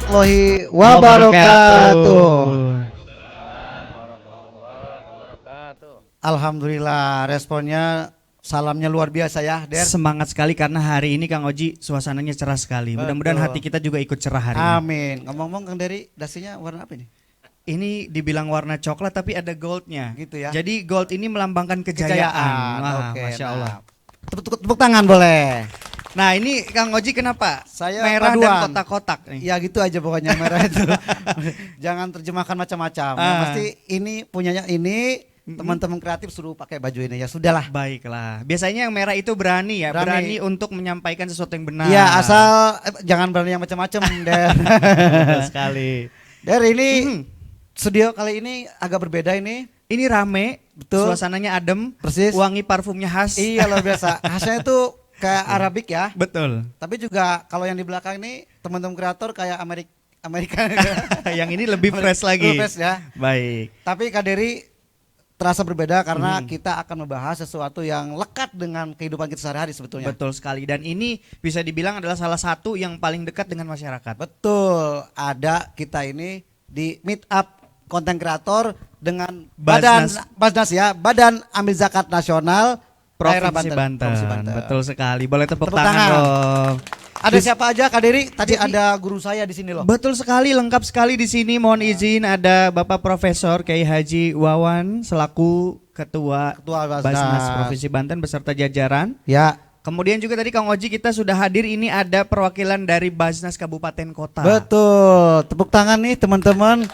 warahmatullahi wabarakatuh. Alhamdulillah, responnya salamnya luar biasa ya, Der. Semangat sekali karena hari ini Kang Oji suasananya cerah sekali. Mudah-mudahan hati kita juga ikut cerah hari ini. Amin. Ngomong-ngomong Kang Dery, dasinya warna apa ini? Ini dibilang warna coklat tapi ada goldnya. Gitu ya. Jadi gold ini melambangkan kejayaan. Wah, Oke, Masya Allah. Tepuk tangan boleh. Nah ini Kang Oji kenapa? Saya merah paduan. dan kotak-kotak nih. Ya gitu aja pokoknya merah itu. Jangan terjemahkan macam-macam. Yang pasti ini punyanya ini. Teman-teman kreatif suruh pakai baju ini ya sudahlah. Baiklah. Biasanya yang merah itu berani ya, berani untuk menyampaikan sesuatu yang benar. Iya, asal jangan berani yang macam-macam, Der. Sekali. Der ini studio kali ini agak berbeda ini. Ini rame, betul. Suasananya adem, persis. Wangi parfumnya khas. Iya luar biasa. Khasnya itu kayak Arabik ya. Betul. Tapi juga kalau yang di belakang ini teman-teman kreator kayak Amerika. Yang ini lebih fresh lagi. Fresh ya. Baik. Tapi Kak Dery terasa berbeda karena kita akan membahas sesuatu yang lekat dengan kehidupan kita sehari-hari sebetulnya. Betul sekali, dan ini bisa dibilang adalah salah satu yang paling dekat dengan masyarakat. Betul, ada kita ini di meet up konten kreator dengan Basnas ya, Badan Amil Zakat Nasional Provinsi Banten. Betul sekali, boleh tepuk tangan dong. Ada siapa aja Kak Dery? Tadi ada guru saya di sini loh. Betul sekali, lengkap sekali di sini. Mohon izin ada Bapak Profesor Kiai Haji Wawan selaku Ketua Basnas Provinsi Banten beserta jajaran. Ya. Kemudian juga tadi Kang Oji kita sudah hadir, ini ada perwakilan dari Basnas Kabupaten Kota. Betul. Tepuk tangan nih teman-teman.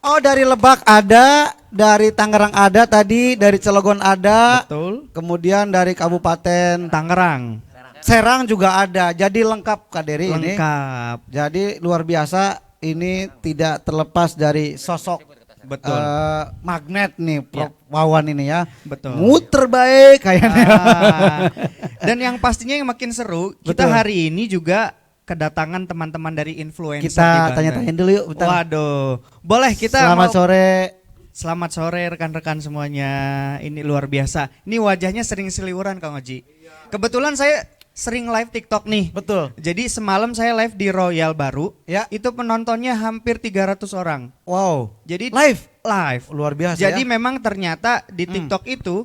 Oh, dari Lebak ada, dari Tangerang ada tadi, dari Cilegon ada. Betul. Kemudian dari Kabupaten Tangerang. Serang juga ada, jadi lengkap Kak Dery ini. Lengkap. Jadi luar biasa, ini tidak terlepas dari sosok magnet nih Prof. Wawan ini ya. Betul. Muter baik kayaknya. Dan yang pastinya yang makin seru, kita hari ini juga kedatangan teman-teman dari influencer. Kita tanya-tanyain dulu yuk. Bentar. Waduh, boleh kita. Selamat sore. Selamat sore rekan-rekan semuanya. Ini luar biasa. Ini wajahnya sering seliweran Kang Oji. Kebetulan saya sering live TikTok nih. Betul. Jadi semalam saya live di Royal Baru. Ya. Itu penontonnya hampir 300 orang. Wow. Jadi live. Luar biasa. Jadi memang ternyata di TikTok itu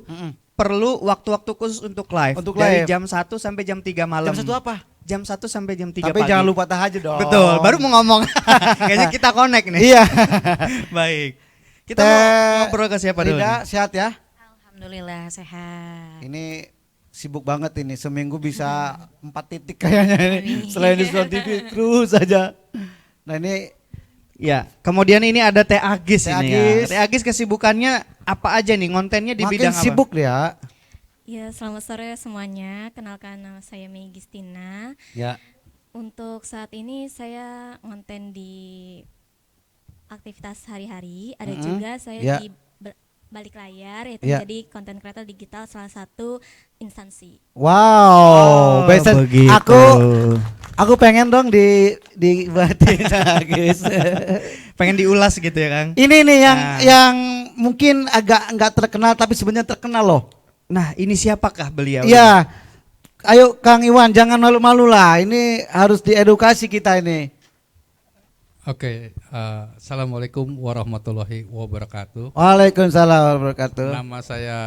perlu waktu-waktu khusus untuk live. Dari jam 1 sampai jam 3 malam. Jam 1 apa? Jam 1 sampai jam 3 Tapi pagi. jangan lupa tahajud dong. Betul, baru mau ngomong. Kayaknya kita connect nih. Iya. Baik. Kita mau ngobrol ke siapa dulu? Rida, sehat ya? Alhamdulillah sehat. Ini sibuk banget ini, seminggu bisa 4 titik kayaknya ini. Selain di Slot TV terus saja. Nah ini ya, kemudian ini ada Teh Agis ini ya. Agis. Teh Agis kesibukannya apa aja nih? Kontennya di makin bidang apa? sibuk dia. Ya, selamat sore semuanya. Kenalkan nama saya Mei Gistina. Ya. Untuk saat ini saya konten di aktivitas hari-hari. Ada juga saya di balik layar, yaitu menjadi konten kreator digital salah satu instansi. Wow, aku pengen dong dibatin guys. Pengen diulas gitu ya Kang. Ini nih yang mungkin agak nggak terkenal tapi sebenarnya terkenal loh. Nah, ini siapakah beliau? Iya. Ayo Kang Iwan, jangan malu-malu lah. Ini harus diedukasi kita ini. Oke, assalamualaikum warahmatullahi wabarakatuh. Waalaikumsalam warahmatullahi wabarakatuh. Nama saya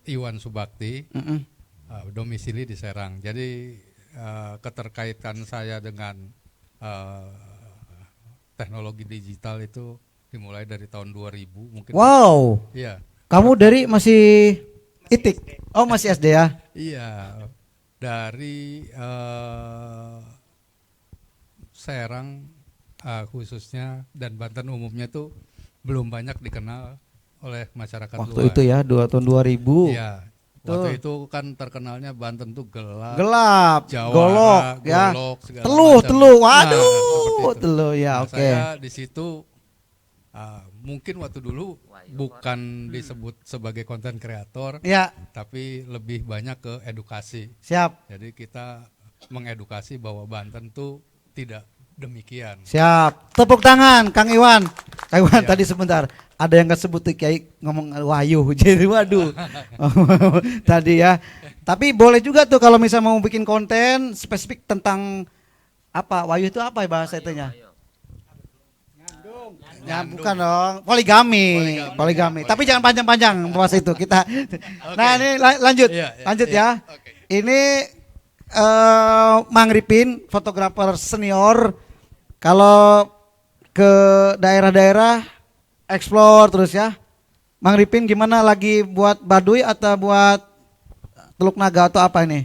Iwan Subakti, domisili di Serang. Jadi keterkaitan saya dengan teknologi digital itu dimulai dari tahun 2000 mungkin. Wow. Iya. Kamu dari masih ITIK? Oh masih SD ya? Iya. Dari Serang khususnya dan Banten umumnya tuh belum banyak dikenal oleh masyarakat waktu luar. Itu ya, tahun 2000. Iya. Waktu itu kan terkenalnya Banten tuh gelap, Jawara, golok, ya. Teluh, waduh, teluh ya, oke. Saya di situ mungkin waktu dulu bukan disebut sebagai konten kreator, ya, tapi lebih banyak ke edukasi. Siap. Jadi kita mengedukasi bahwa Banten tuh tidak demikian. Siap. Tepuk tangan Kang Iwan. Kang Iwan tadi sebentar. Ada yang kesebut kayak ngomong Wahyu. Jadi waduh. Tadi ya. Tapi boleh juga tuh kalau misalnya mau bikin konten spesifik tentang apa? Wahyu itu apa bahasa itunya? Ya, bukan dong. Poligami. Tapi jangan panjang-panjang bahas itu kita. Nah, ini lanjut. Lanjut ya. Ini Mang Ripin, fotografer senior. Kalau ke daerah-daerah explore terus ya. Mang Ripin gimana, lagi buat Baduy atau buat Teluk Naga atau apa ini?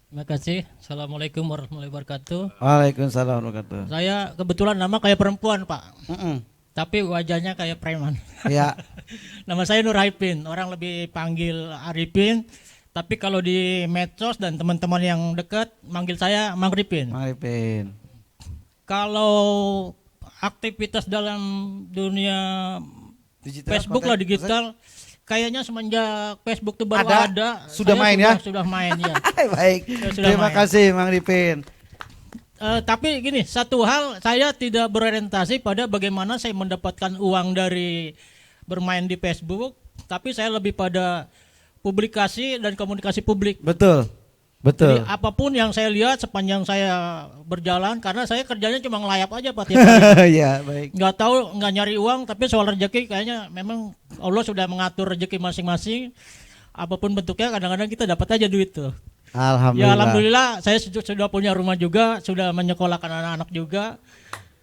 Terima kasih. Assalamualaikum warahmatullahi wabarakatuh. Waalaikumsalam warahmatullahi wabarakatuh. Saya kebetulan nama kayak perempuan, Pak. Mm-mm. Tapi wajahnya kayak preman. Ya. Nama saya Nur Arifin. Orang lebih panggil Arifin. Tapi kalau di medsos dan teman-teman yang dekat manggil saya Mang Ripin. Mang Ripin. Kalau aktivitas dalam dunia Digital, Facebook konten, lah digital, kayaknya semenjak Facebook itu baru Ada? ada. Sudah saya main ya? Sudah main ya. Baik. Saya sudah Terima main. kasih Mang Ripin. Tapi gini, satu hal, saya tidak berorientasi pada bagaimana saya mendapatkan uang dari bermain di Facebook, tapi saya lebih pada publikasi dan komunikasi publik. Betul. Jadi Betul. apapun yang saya lihat sepanjang saya berjalan, karena saya kerjanya cuma ngelayap aja Pak tiap hari. Ya, baik. Nggak tahu, nggak nyari uang, tapi soal rezeki kayaknya memang Allah sudah mengatur rezeki masing-masing. Apapun bentuknya, kadang-kadang kita dapat aja duit tuh. Alhamdulillah. Ya alhamdulillah, saya sudah punya rumah juga, sudah menyekolahkan anak-anak juga,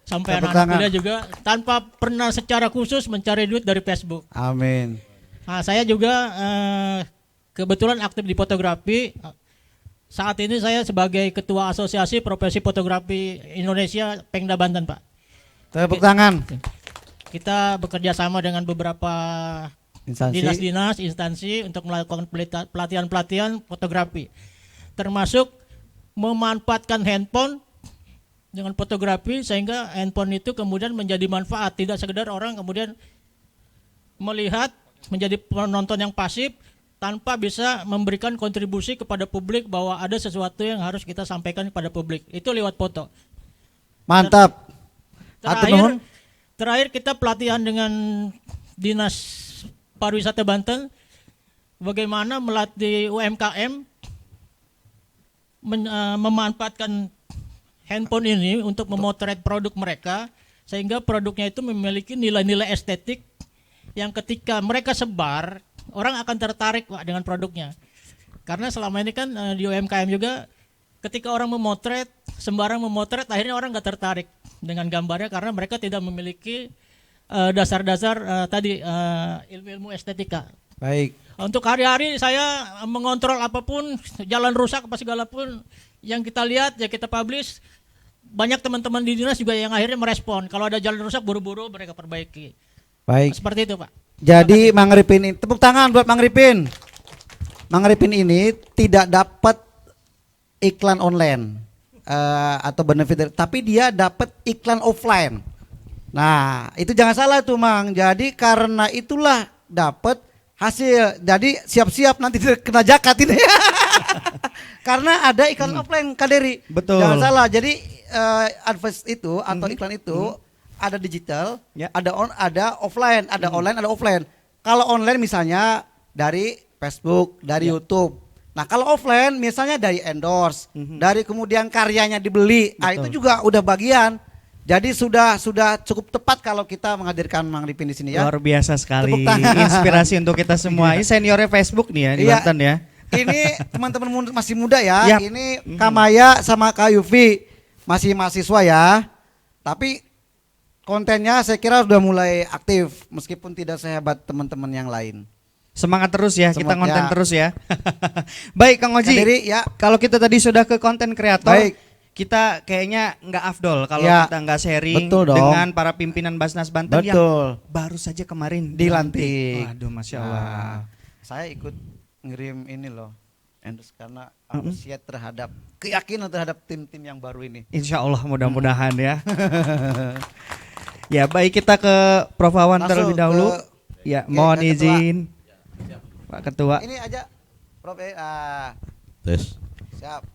sampai Tepuk anak-anak tangan. kuliah juga, tanpa pernah secara khusus mencari duit dari Facebook. Amin. Nah, saya juga kebetulan aktif di fotografi. Saat ini saya sebagai Ketua Asosiasi Profesi Fotografi Indonesia Pengda Banten, Pak. Tepuk tangan. Kita bekerja sama dengan beberapa Instansi. dinas-dinas, instansi untuk melakukan pelatihan-pelatihan fotografi. Termasuk memanfaatkan handphone dengan fotografi sehingga handphone itu kemudian menjadi manfaat, tidak sekedar orang kemudian melihat menjadi penonton yang pasif tanpa bisa memberikan kontribusi kepada publik bahwa ada sesuatu yang harus kita sampaikan kepada publik. Itu lewat foto. Mantap. Atur nuhun. Terakhir kita pelatihan dengan Dinas Pariwisata Banten bagaimana melatih UMKM memanfaatkan handphone ini untuk memotret produk mereka sehingga produknya itu memiliki nilai-nilai estetik yang ketika mereka sebar orang akan tertarik Pak dengan produknya. Karena selama ini kan di UMKM juga ketika orang memotret, sembarang memotret, akhirnya orang nggak tertarik dengan gambarnya karena mereka tidak memiliki dasar-dasar tadi ilmu-ilmu estetika. Baik. Untuk hari-hari saya mengontrol apapun, jalan rusak apa segala pun yang kita lihat ya kita publish. Banyak teman-teman di dinas juga yang akhirnya merespon. Kalau ada jalan rusak buru-buru mereka perbaiki. Baik. Seperti itu Pak. Jadi Mang Ripin ini, tepuk tangan buat Mang Ripin. Mang Ripin ini tidak dapat iklan online atau benefit, tapi dia dapat iklan offline. Nah, itu jangan salah tuh Mang. Jadi karena itulah dapat hasil. Jadi siap-siap nanti kena jakat ini. Karena ada iklan offline Kak Dery. Betul. Jangan salah. Jadi adverse itu atau iklan itu ada digital, Ya. ada offline, ada online, ada offline. Kalau online misalnya dari Facebook, dari YouTube. Nah, kalau offline misalnya dari endorse, dari kemudian karyanya dibeli. Ah, itu juga udah bagian. Jadi sudah cukup tepat kalau kita menghadirkan Mang Ripin di sini ya. Luar biasa sekali. Tepuk tangan. Inspirasi untuk kita semua. Ini seniornya Facebook nih ya di Iya. Banten ya. Ini teman-teman masih muda ya. Yap. Ini Kamaya sama Kak Yufi masih mahasiswa ya. Tapi kontennya saya kira sudah mulai aktif meskipun tidak sehebat teman-teman yang lain. Semangat terus ya, kita Semangat, konten ya. terus ya. Baik Kang Oji. Kak Dery, ya. Kalau kita tadi sudah ke konten kreator, Baik. kita kayaknya nggak afdol kalau Ya. kita nggak sharing Betul dong. dengan para pimpinan Basnas Banten yang Betul. baru saja kemarin Dilantik. Waduh, masya Allah. Nah, saya ikut ngirim ini loh. Endorse karena antusias terhadap keyakinan terhadap tim-tim yang baru ini. Insya Allah mudah-mudahan ya. Ya baik, kita ke Prof Wawan Langsung terlebih dahulu. ke- Ya Oke, mohon Kak Ketua. izin Pak Ketua. Ini aja Prof. Tes. Siap.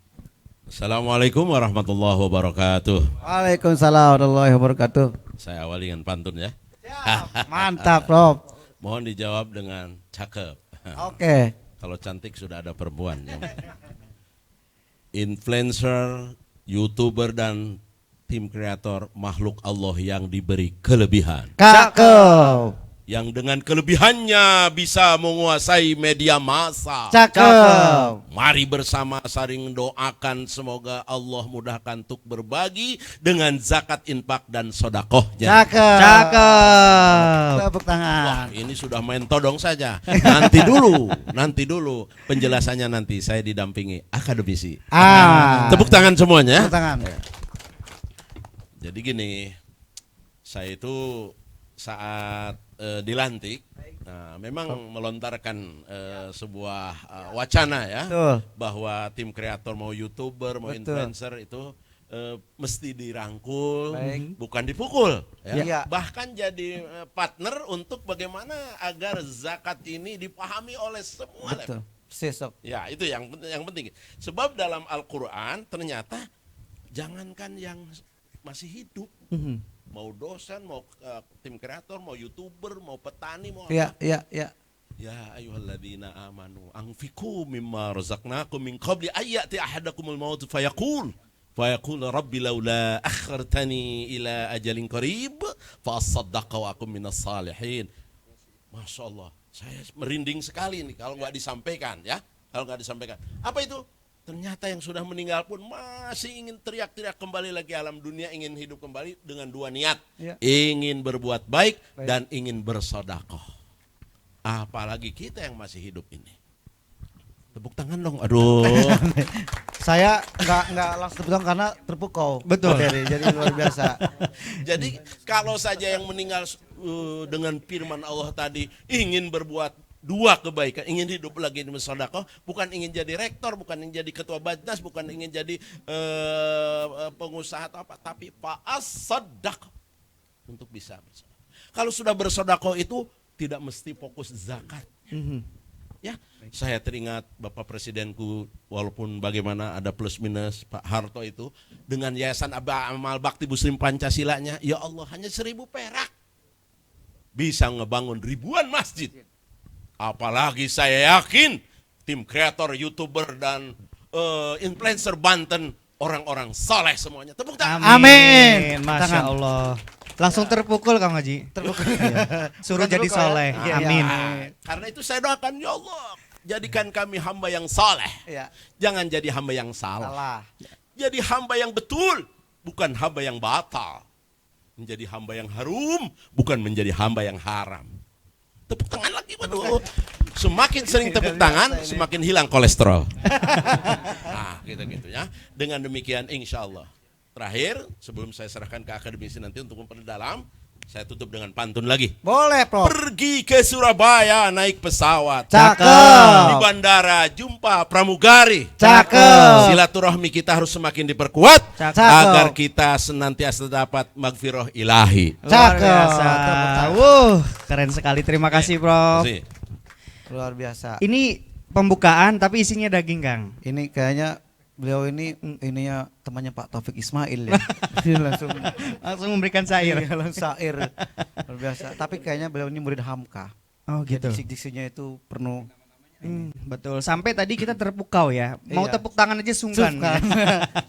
Assalamualaikum warahmatullahi wabarakatuh. Waalaikumsalam warahmatullahi wabarakatuh. Saya awali dengan pantun ya. Mantap, Prof. Mohon dijawab dengan cakep. Oke. Kalau cantik sudah ada perempuan. Influencer, YouTuber dan tim kreator makhluk Allah yang diberi kelebihan. Cakep. Yang dengan kelebihannya bisa menguasai media massa. Cakep. Mari bersama saling doakan semoga Allah mudahkan untuk berbagi dengan zakat, infak dan sodakohnya. Cakep. Cakep. Tepuk Wah, tangan. ini sudah main todong saja. Nanti dulu penjelasannya nanti saya didampingi akademisi. Tepuk tangan semuanya. Tepuk tangan. Jadi gini, saya itu saat dilantik, nah, memang melontarkan sebuah wacana ya, Betul. bahwa tim kreator mau YouTuber, mau Betul. influencer itu mesti dirangkul, Baik. bukan dipukul. Ya. Iya. Bahkan jadi partner untuk bagaimana agar zakat ini dipahami oleh semua Betul. level. Sesok. Ya, itu yang penting. Sebab dalam Al-Quran ternyata jangankan yang masih hidup, mau dosen, mau tim kreator, mau YouTuber, mau petani, mau Iya, apa. iya, iya. Ya ayyuhalladzina amanu anfiqu mimma razaqnakum min qabli ayyati ahadakumul maut fayaqul rabbi laula akhartani ila ajalin qarib fa asaddaqa wa akum minas salihin. Masya Allah, saya merinding sekali nih kalau nggak disampaikan ya. Kalau nggak disampaikan. Apa itu? Ternyata yang sudah meninggal pun masih ingin teriak-teriak kembali lagi alam dunia, ingin hidup kembali dengan dua niat. Ya. Ingin berbuat baik dan ingin bersedekah. Apalagi kita yang masih hidup ini. Tepuk tangan dong. Aduh. Saya nggak langsung tepuk tangan karena terpukau. Betul. Jadi luar biasa. Jadi kalau saja yang meninggal dengan firman Allah tadi ingin berbuat dua kebaikan, ingin hidup lagi di sedekah, bukan ingin jadi rektor, bukan ingin jadi ketua Bajnas, bukan ingin jadi pengusaha atau apa, tapi fa'as-sadaqah, untuk bisa bersedekah. Kalau sudah bersedekah itu tidak mesti fokus zakat. Ya, saya teringat Bapak Presidenku, walaupun bagaimana ada plus minus Pak Harto itu dengan Yayasan Amal Bakti Muslim Pancasilanya, ya Allah hanya 1.000 perak bisa ngebangun ribuan masjid. Apalagi saya yakin tim kreator, YouTuber dan influencer Banten orang-orang saleh semuanya. Tepuk tangan. Amin. Masya Tangan. Allah. Langsung terpukul Kang Haji. Terpukul. Suruh Bukan jadi terpukul ya. soleh. Iya, Amin. iya. Karena itu saya doakan, ya Allah, jadikan kami hamba yang saleh. Iya. Jangan jadi hamba yang salah. Salah. Jadi hamba yang betul, bukan hamba yang batal. Menjadi hamba yang harum, bukan menjadi hamba yang haram. Tepuk tangan lagi, waduh. Semakin sering tepuk tangan, semakin hilang kolesterol. Nah, gitu-gitu ya. Dengan demikian, insya Allah. Terakhir, sebelum saya serahkan ke akademisi nanti untuk memperdalam, saya tutup dengan pantun lagi. Boleh, Prof. Pergi ke Surabaya naik pesawat. Cakep. Di bandara jumpa pramugari. Cakep. Silaturahmi kita harus semakin diperkuat Cakep. agar kita senantiasa dapat magfirah ilahi. Luar Cakep. biasa. Keren sekali. Terima kasih, Prof. Terima kasih. Luar biasa. Ini pembukaan tapi isinya daging, Kang. Ini kayaknya beliau ini ininya temannya Pak Taufik Ismail ya. Dia langsung Langsung memberikan syair. iya, langsung syair. Luar biasa. Tapi kayaknya beliau ini murid Hamka. Oh gitu. Diksi-diksinya itu penuh. Betul. Sampai tadi kita terpukau ya. Mau Iya. tepuk tangan aja sungkan. Sungkan.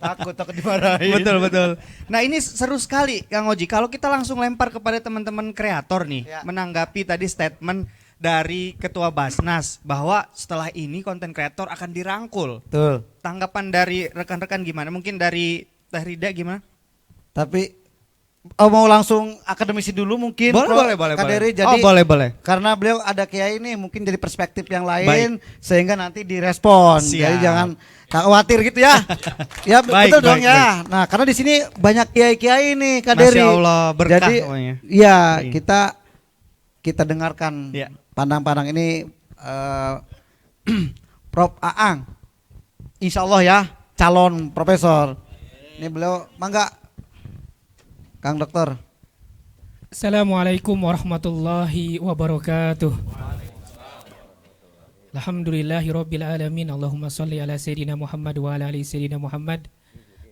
takut dimarahin. Betul betul. Nah ini seru sekali Kang Oji. Kalau kita langsung lempar kepada teman-teman kreator nih, Ya. menanggapi tadi statement dari Ketua Basnas bahwa setelah ini konten kreator akan dirangkul. Betul. Tanggapan dari rekan-rekan gimana? Mungkin dari Teh Rida gimana? Tapi mau langsung akademisi dulu mungkin. Boleh. Kak Dery, Oh jadi boleh. karena beliau ada kiai ini mungkin dari perspektif yang lain sehingga nanti direspon. Siap. Jadi jangan khawatir gitu ya. Ya Baik, betul dong baik, ya. Nah, karena di sini banyak kiai-kiai nih Kak Dery. Masya Allah, berkah Jadi pokoknya. ya Iya. kita dengarkan Iya. pandang-pandang ini Prof Aang. Insya Allah ya calon profesor. Ini beliau mangga Kang Dokter. Assalamualaikum warahmatullahi wabarakatuh. Alhamdulillahirabbil alamin. Allahumma shalli ala sayyidina Muhammad wa ala ali sayyidina Muhammad.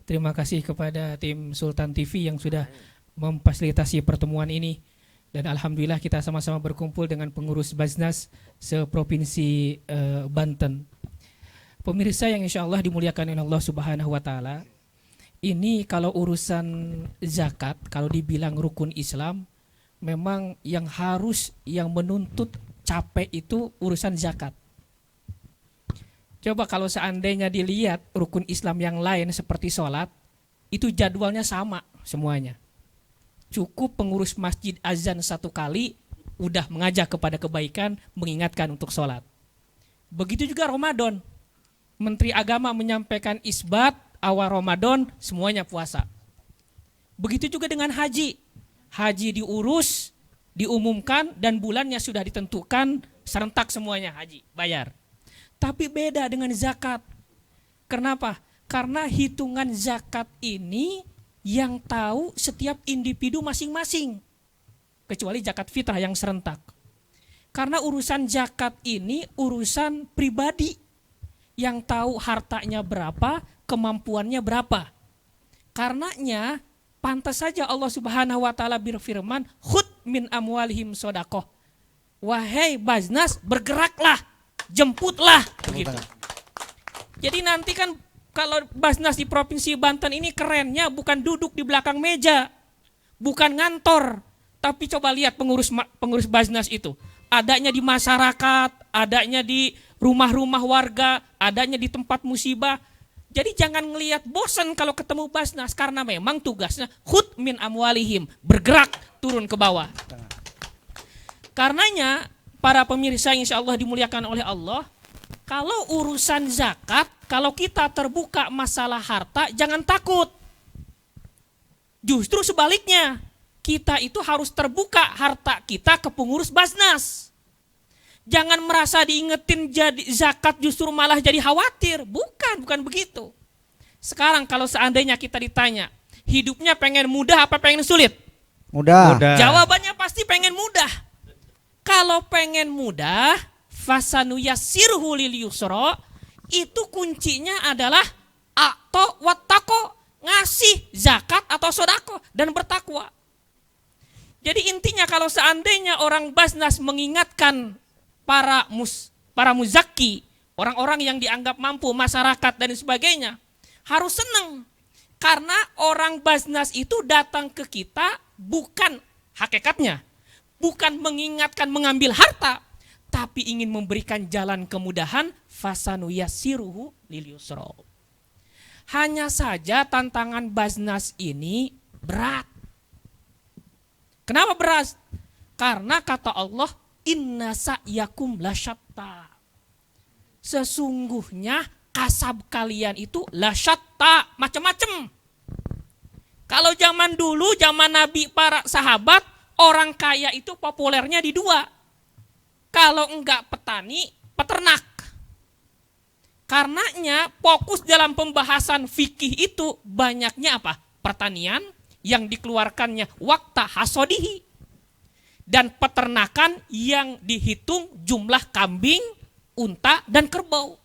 Terima kasih kepada tim Sultan TV yang sudah memfasilitasi pertemuan ini. Dan alhamdulillah kita sama-sama berkumpul dengan pengurus Basnas seprovinsi Banten. Pemirsa yang insya Allah dimuliakan oleh Allah Subhanahu wa taala. Ini kalau urusan zakat, kalau dibilang rukun Islam, memang yang menuntut capek itu urusan zakat. Coba kalau seandainya dilihat rukun Islam yang lain seperti sholat, itu jadwalnya sama semuanya. Cukup pengurus masjid azan 1 kali, udah mengajak kepada kebaikan, mengingatkan untuk sholat. Begitu juga Ramadan. Menteri Agama menyampaikan isbat, awal Ramadan semuanya puasa. Begitu juga dengan haji. Haji diurus, diumumkan, dan bulannya sudah ditentukan, serentak semuanya haji, bayar. Tapi beda dengan zakat. Kenapa? Karena hitungan zakat ini yang tahu setiap individu masing-masing. Kecuali zakat fitrah yang serentak. Karena urusan zakat ini urusan pribadi. Yang tahu hartanya berapa, kemampuannya berapa. Karenanya pantas saja Allah Subhanahu wa taala berfirman, "Khud min amwalihim shadaqah." Wahai Baznas, bergeraklah, jemputlah begitu. Jadi nanti kan kalau Baznas di Provinsi Banten ini kerennya bukan duduk di belakang meja, bukan ngantor, tapi coba lihat pengurus Baznas itu. Adanya di masyarakat, adanya di rumah-rumah warga, adanya di tempat musibah. Jadi jangan ngelihat bosan kalau ketemu Baznas, karena memang tugasnya khud min amwalihim, bergerak turun ke bawah. Karenanya para pemirsa insya Allah dimuliakan oleh Allah, kalau urusan zakat, kalau kita terbuka masalah harta, jangan takut. Justru sebaliknya, kita itu harus terbuka harta kita ke pengurus Baznas. Jangan merasa diingetin jadi zakat justru malah jadi khawatir. Bukan begitu. Sekarang kalau seandainya kita ditanya, hidupnya pengen mudah apa pengen sulit? Mudah. Jawabannya pasti pengen mudah. Kalau pengen mudah, fasanuyassirhu lil yusra, itu kuncinya adalah a'to wattaqo, ngasih zakat atau sodako dan bertakwa. Jadi intinya kalau seandainya orang Baznas mengingatkan para muzaki, orang-orang yang dianggap mampu, masyarakat dan sebagainya, harus senang. Karena orang Baznas itu datang ke kita bukan hakikatnya, bukan mengingatkan mengambil harta, tapi ingin memberikan jalan kemudahan, fasanuyassiruhu lil yusra. Hanya saja tantangan Baznas ini berat. Kenapa berat? Karena kata Allah, inna sa'yakum lasyatta. Sesungguhnya kasab kalian itu lasyatta, macam-macam. Kalau zaman dulu, zaman Nabi, para sahabat, orang kaya itu populernya di 2. Kalau enggak petani, peternak. Karenanya fokus dalam pembahasan fikih itu banyaknya apa? Pertanian yang dikeluarkannya waktu hasodihi. Dan peternakan yang dihitung jumlah kambing, unta, dan kerbau.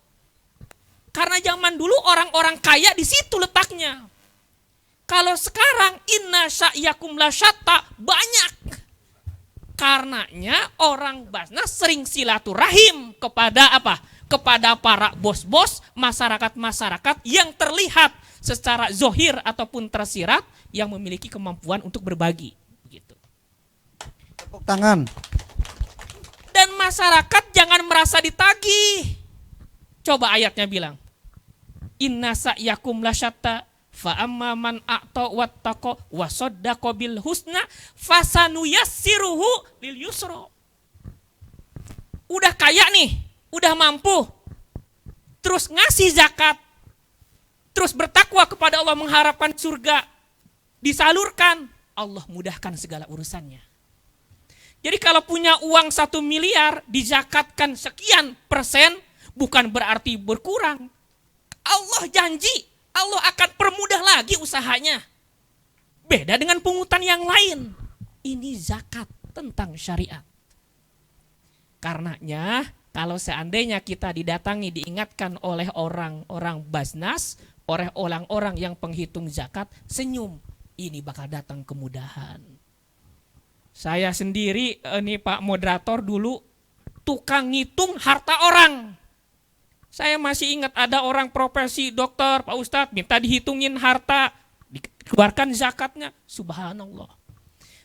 Karena zaman dulu orang-orang kaya di situ letaknya. Kalau sekarang inna sa'yakum lasyatta, banyak. Karenanya orang Baznas sering silaturahim kepada apa? Kepada para bos-bos, masyarakat-masyarakat yang terlihat secara zohir ataupun tersirat yang memiliki kemampuan untuk berbagi. Gitu. Tepuk tangan. Dan masyarakat jangan merasa ditagih. Coba ayatnya bilang, inna sa'yakum lasyatta fa amma man a'ta wattaqa wa saddaqa bil husna fasanuyassiruhu lil yusra. Udah kaya nih, udah mampu, terus ngasih zakat, terus bertakwa kepada Allah mengharapkan surga, disalurkan, Allah mudahkan segala urusannya. Jadi kalau punya uang 1 miliar dizakatkan sekian persen, bukan berarti berkurang. Allah janji, Allah akan permudah lagi usahanya. Beda dengan pungutan yang lain. Ini zakat tentang syariat. Karenanya kalau seandainya kita didatangi, diingatkan oleh orang-orang Baznas, oleh orang-orang yang penghitung zakat, senyum. Ini bakal datang kemudahan. Saya sendiri, ini Pak Moderator dulu, tukang ngitung harta orang. Saya masih ingat ada orang profesi dokter, Pak Ustadz, minta dihitungin harta dikeluarkan zakatnya, subhanallah.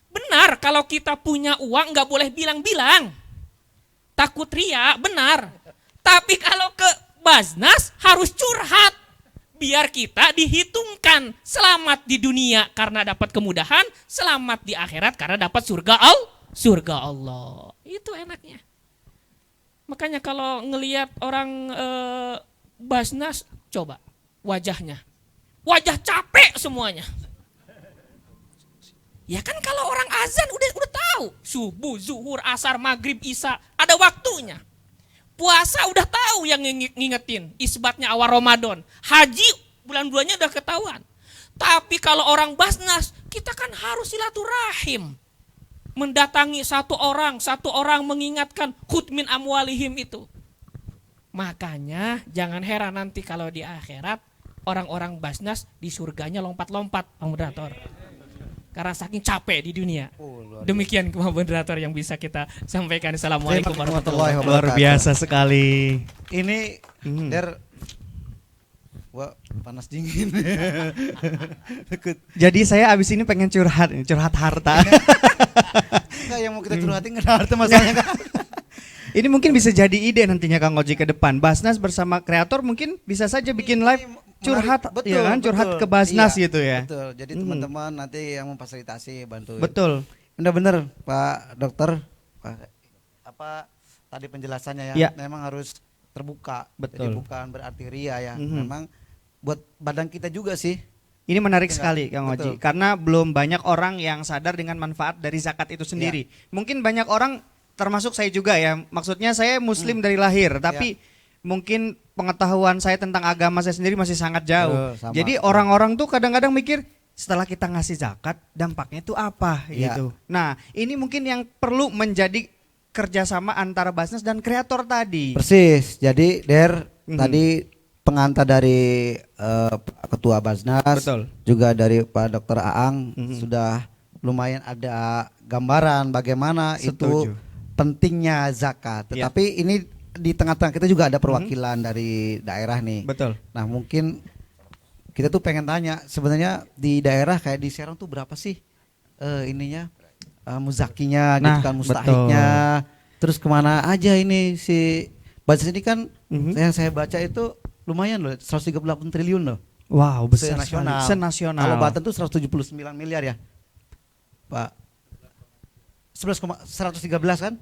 Benar, kalau kita punya uang nggak boleh bilang-bilang, takut ria, benar. Tapi kalau ke Basnas harus curhat, biar kita dihitungkan selamat di dunia karena dapat kemudahan, selamat di akhirat karena dapat surga Allah. Itu enaknya. Makanya kalau ngelihat orang Basnas, coba wajahnya, wajah capek semuanya. Ya kan kalau orang azan udah tahu, subuh, zuhur, asar, maghrib, isya, ada waktunya. Puasa udah tahu yang ngingetin, isbatnya awal Ramadan. Haji bulan-bulannya udah ketahuan. Tapi kalau orang Basnas, kita kan harus silaturahim. Mendatangi satu orang mengingatkan khutmin amwalihim itu. Makanya jangan heran nanti kalau di akhirat orang-orang Basnas di surganya lompat-lompat, Pak Moderator. Karena saking capek di dunia. Demikian Pak Moderator yang bisa kita sampaikan. Assalamualaikum warahmatullahi wabarakatuh. Luar biasa sekali. Ini wah, panas dingin. Jadi saya abis ini pengen curhat harta. Enggak, yang mau kita curhatin nggak harta masalahnya kan. Ini mungkin bisa jadi ide nantinya Kang Oji ke depan. Basnas bersama kreator mungkin bisa saja bikin live curhat, betul, ya kan? Curhat ke Basnas gitu ya. Betul. Jadi teman-teman nanti yang memfasilitasi bantuin. Betul. Benar-benar Pak Dokter, apa tadi penjelasannya ya, memang harus terbuka. Betul. Jadi bukan berarti ria ya. Memang buat badan kita juga sih. Ini menarik sekali Kang Betul. Oji, karena belum banyak orang yang sadar dengan manfaat dari zakat itu sendiri. Mungkin banyak orang, termasuk saya juga ya, maksudnya saya muslim dari lahir, tapi mungkin pengetahuan saya tentang agama saya sendiri masih sangat jauh. Jadi orang-orang tuh kadang-kadang mikir, setelah kita ngasih zakat, dampaknya itu apa gitu. Nah, ini mungkin yang perlu menjadi kerjasama antara Basnas dan kreator tadi. Persis, jadi tadi pengantar dari Ketua Basnas, juga dari Pak Dr. Aang sudah lumayan ada gambaran bagaimana itu pentingnya zakat. Tetapi ini di tengah-tengah kita juga ada perwakilan dari daerah nih. Betul. Nah mungkin kita tuh pengen tanya sebenarnya di daerah kayak di Serang tuh berapa sih muzakinya, gitu kan, mustahiknya. Terus kemana aja ini si Basnas ini kan yang saya baca itu lumayan loh, 138 triliun loh. Wow, besar nasional. Senasional. Kalau Banten tuh 179 miliar ya, Pak. 113 kan?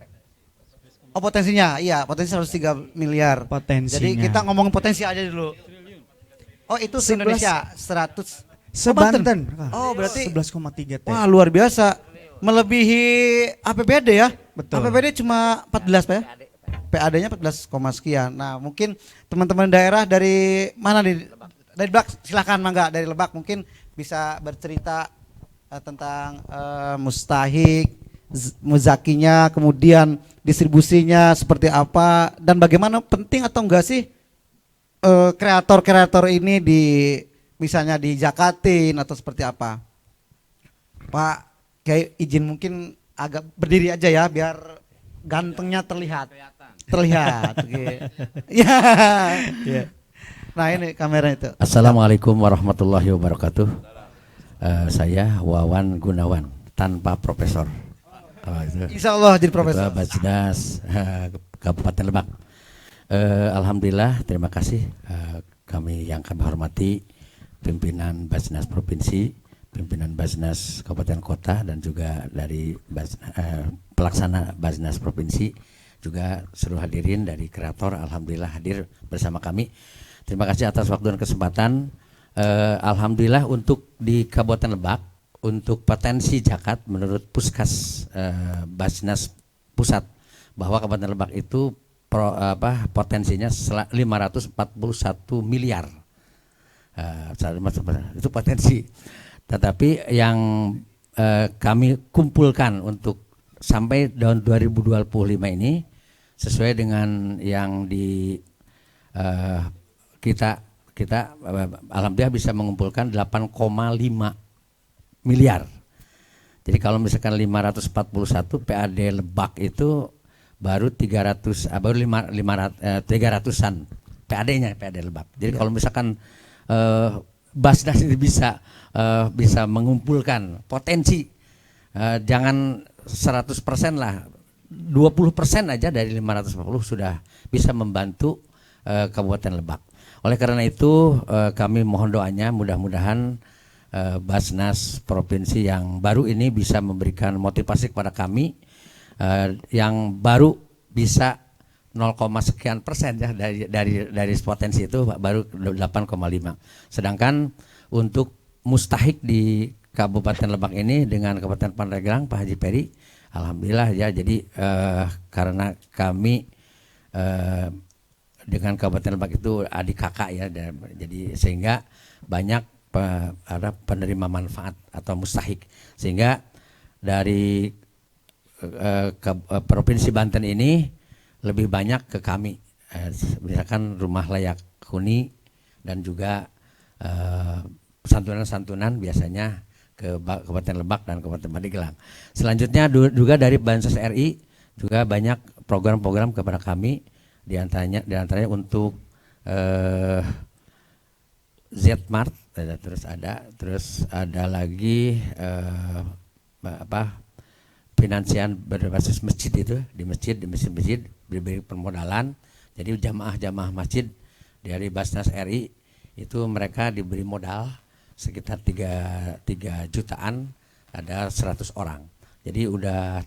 Oh potensinya, iya potensi 103 miliar. Potensinya. Jadi kita ngomongin potensi aja dulu. Oh itu se Indonesia 100. Sebanten. Oh berarti 11,3 T. Wah luar biasa, melebihi APBD ya. Betul. APBD cuma 14 Pak ya. PAD-nya 14, sekian. Nah mungkin teman-teman daerah dari mana nih? Dari Lebak, silakan mangga dari Lebak mungkin bisa bercerita tentang mustahik, muzakinya, kemudian distribusinya seperti apa dan bagaimana penting atau enggak sih kreator-kreator ini di misalnya dijakatin atau seperti apa? Pak, kayak izin mungkin agak berdiri aja ya biar gantengnya terlihat. Gitu. Ya. Nah ini kamera itu. Assalamualaikum warahmatullahi wabarakatuh. Saya Wawan Gunawan tanpa profesor. Insya Allah jadi profesor. Ketua Basnas Kabupaten Lebak. Alhamdulillah, terima kasih kami yang kami hormati pimpinan Basnas Provinsi, pimpinan Basnas Kabupaten Kota dan juga dari pelaksana Basnas Provinsi. Juga seluruh hadirin dari kreator, alhamdulillah hadir bersama kami. Terima kasih atas waktu dan kesempatan. Alhamdulillah untuk di Kabupaten Lebak untuk potensi zakat menurut Puskas Basnas Pusat bahwa Kabupaten Lebak itu potensinya 541 miliar. Itu potensi. Tetapi yang kami kumpulkan untuk sampai tahun 2025 ini sesuai dengan yang di kita alhamdulillah bisa mengumpulkan 8,5 miliar. Jadi kalau misalkan 541 PAD Lebak itu baru 300-an PAD-nya PAD Lebak. Jadi kalau misalkan Basnas ini bisa mengumpulkan potensi, jangan 100% lah, 20% aja dari 540 sudah bisa membantu Kabupaten Lebak. Oleh karena itu kami mohon doanya, mudah-mudahan Basnas provinsi yang baru ini bisa memberikan motivasi kepada kami yang baru bisa 0, sekian persen ya dari potensi itu baru 8,5. Sedangkan untuk mustahik di Kabupaten Lebak ini dengan Kabupaten Pandeglang Pak Haji Peri, alhamdulillah ya. Jadi karena kami dengan Kabupaten Lebak itu adik kakak ya, jadi sehingga banyak ada penerima manfaat atau mustahik, sehingga dari Provinsi Banten ini lebih banyak ke kami, misalkan rumah layak huni dan juga santunan-santunan biasanya ke Kabupaten Lebak dan Kabupaten Pandeglang. Selanjutnya juga dari Bansos RI juga banyak program-program kepada kami, diantaranya untuk Zmart, terus ada lagi finansian berbasis masjid, itu di masjid diberi permodalan. Jadi jamaah masjid dari Basnas RI itu mereka diberi modal sekitar 3 jutaan, ada 100 orang. Jadi udah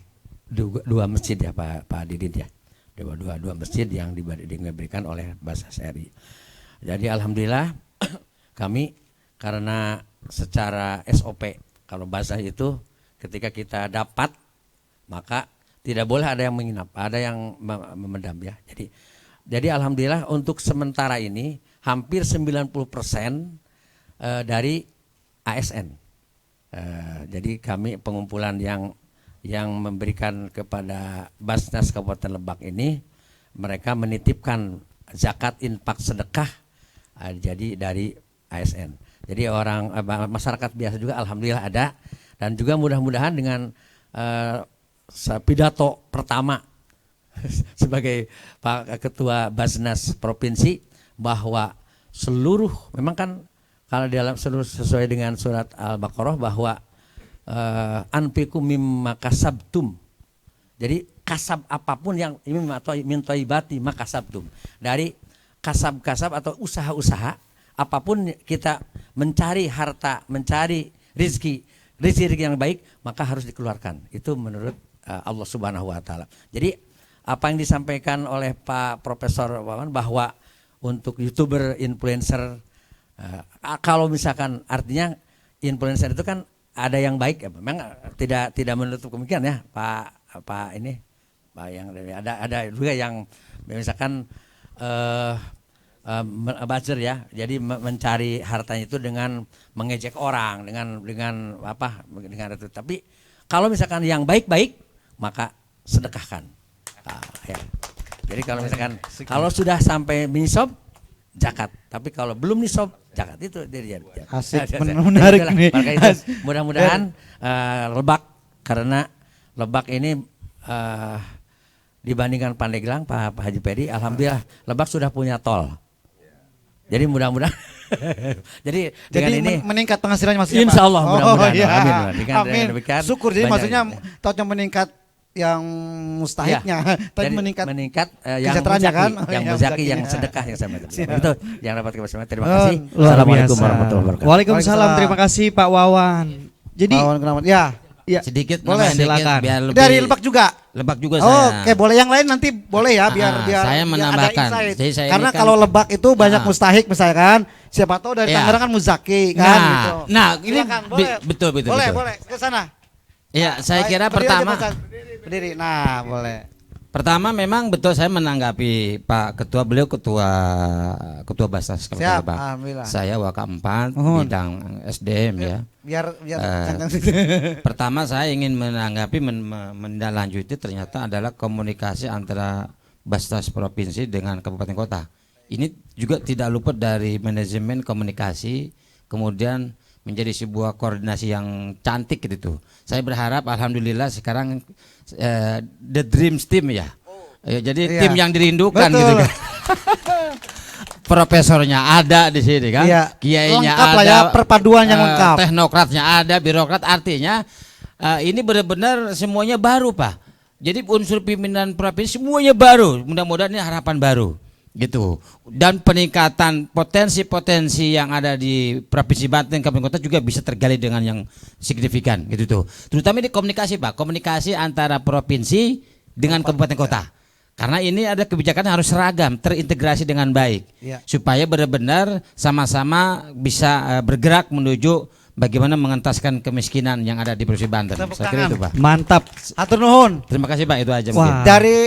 2 masjid ya Pak Didin ya, dua masjid yang diberikan oleh Basnas RI. Jadi alhamdulillah kami, karena secara SOP kalau Basnas itu ketika kita dapat maka tidak boleh ada yang menginap, ada yang memendam ya. Jadi alhamdulillah untuk sementara ini hampir 90% dari ASN. Jadi kami pengumpulan yang memberikan kepada Basnas Kabupaten Lebak ini, mereka menitipkan zakat infak sedekah jadi dari ASN. Jadi orang masyarakat biasa juga alhamdulillah ada, dan juga mudah-mudahan dengan pidato pertama sebagai Pak Ketua Basnas Provinsi bahwa seluruh, memang kan kalau dalam seluruh sesuai dengan surat Al-Baqarah bahwa anfiqu mimma kasabtum. Jadi kasab apapun yang min thayyibati ma kasabtum. Dari kasab-kasab atau usaha-usaha apapun kita mencari harta, mencari rezeki yang baik, maka harus dikeluarkan. Itu menurut Allah Subhanahu wa taala. Jadi apa yang disampaikan oleh Pak Profesor Wawan bahwa untuk YouTuber, influencer, kalau misalkan artinya influencer itu kan ada yang baik, memang tidak menutup kemungkinan ya Pak ini, Pak yang ada juga yang misalkan buzzer ya, jadi mencari hartanya itu dengan mengejek orang, dengan itu. Tapi kalau misalkan yang baik-baik maka sedekahkan. Ya. Jadi kalau misalkan kalau sudah sampai nisab zakat, tapi kalau belum nisab zakat itu dia. Asik, menarik nih. Mudah-mudahan Lebak, karena Lebak ini dibandingkan Pandeglang Pak Haji Pedi, alhamdulillah Lebak sudah punya tol. Jadi mudah-mudahan jadi dengan ini meningkat penghasilannya maksudnya Insya Allah mudah-mudahan. Ya. Amin. Demikian, syukur, jadi maksudnya tautnya meningkat yang mustahiknya, tapi meningkat yang kesejahteraannya kan, yang muzaki, yang sedekah, yang sama itu yang dapat kita bersama. Terima kasih. Luar Assalamualaikum biasa. warahmatullahi wabarakatuh. Waalaikumsalam. Terima kasih Pak Wawan. Jadi ya sedikit boleh, silakan. Biar lebih dari Lebak juga. Lebak juga Oh, saya. oke, boleh yang lain nanti boleh ya, biar saya menambahkan. ada insight. Jadi saya Karena ini kan, kalau Lebak itu banyak mustahik misalkan, siapa tahu dari Ya. Tangerang kan muzaki kan gitu. ini Silakan, boleh. betul. Boleh ke sana. Ya, saya Baik, kira berdiri aja, pertama Pak. Berdiri. Nah, boleh. Pertama memang betul saya menanggapi Pak Ketua, beliau Ketua Basnas Siap, Kabupaten Lebak. alhamdulillah. Saya Waka 4 Mohon. bidang SDM ya. Biar Pertama saya ingin menanggapi menindaklanjuti ternyata adalah komunikasi antara Basnas Provinsi dengan Kabupaten Kota. Ini juga tidak luput dari manajemen komunikasi, kemudian menjadi sebuah koordinasi yang cantik gitu. Saya berharap alhamdulillah sekarang the dreams team ya. Jadi Iya. tim yang dirindukan Betul. gitu kan. profesornya ada di sini kan, Iya. kiainya Lengkap ada, lah ya, perpaduan yang lengkap. teknokratnya ada, birokrat, artinya ini benar-benar semuanya baru Pak. Jadi unsur pimpinan provinsi semuanya baru, mudah-mudahan ini harapan baru gitu. Dan peningkatan potensi-potensi yang ada di provinsi Banten, kabupaten kota juga bisa tergali dengan yang signifikan gitu tuh. Terutama di komunikasi Pak, komunikasi antara provinsi dengan kabupaten kota. Karena ini ada kebijakan yang harus seragam, terintegrasi dengan baik, Ya. supaya benar-benar sama-sama bisa bergerak menuju bagaimana mengentaskan kemiskinan yang ada di Provinsi Banten. Tepuk Saya kira tangan. itu Pak. Mantap. Atur nuhun. Terima kasih Pak, itu aja Wah. mungkin. Dari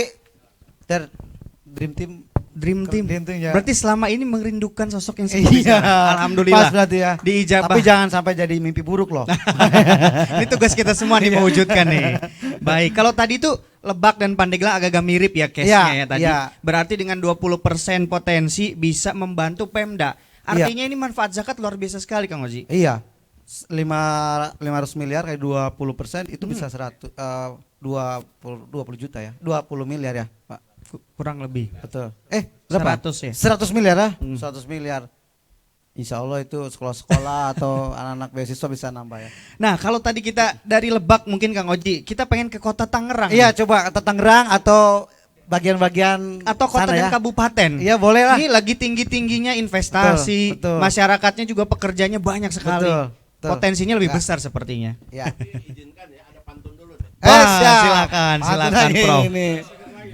Dream Team. Dream Team. ya. Berarti selama ini merindukan sosok yang seperti Iya, ini. Alhamdulillah. Pas berarti ya. Diijabah. Tapi jangan sampai jadi mimpi buruk loh. Ini tugas kita semua nih mewujudkan nih. Baik, kalau tadi tuh Lebak dan Pandeglang agak-agak mirip ya case-nya ya tadi. Iya. Berarti dengan 20% potensi bisa membantu Pemda. Artinya ini manfaat zakat luar biasa sekali Kang Oji. Iya. 500 miliar kali 20% itu bisa 20 juta ya. 20 miliar ya, Pak. Kurang lebih. Betul. Berapa? 100 ya. 100 miliar ya? 100 miliar. Insya Allah itu sekolah-sekolah atau anak-anak beasiswa bisa nambah ya. Nah, kalau tadi kita dari Lebak mungkin Kang Oji, kita pengen ke kota Tangerang. Iya, coba ke Tangerang atau bagian-bagian Atau kota sana dan ya. kabupaten. Iya, boleh lah. Ini lagi tinggi-tingginya investasi, Betul, betul. masyarakatnya juga pekerjanya banyak sekali. Betul, betul. Potensinya lebih Ya. besar sepertinya. Ya. Izinkan ya, ada pantun dulu deh. Wah, silakan, Pantun silakan, lagi Prof. ini.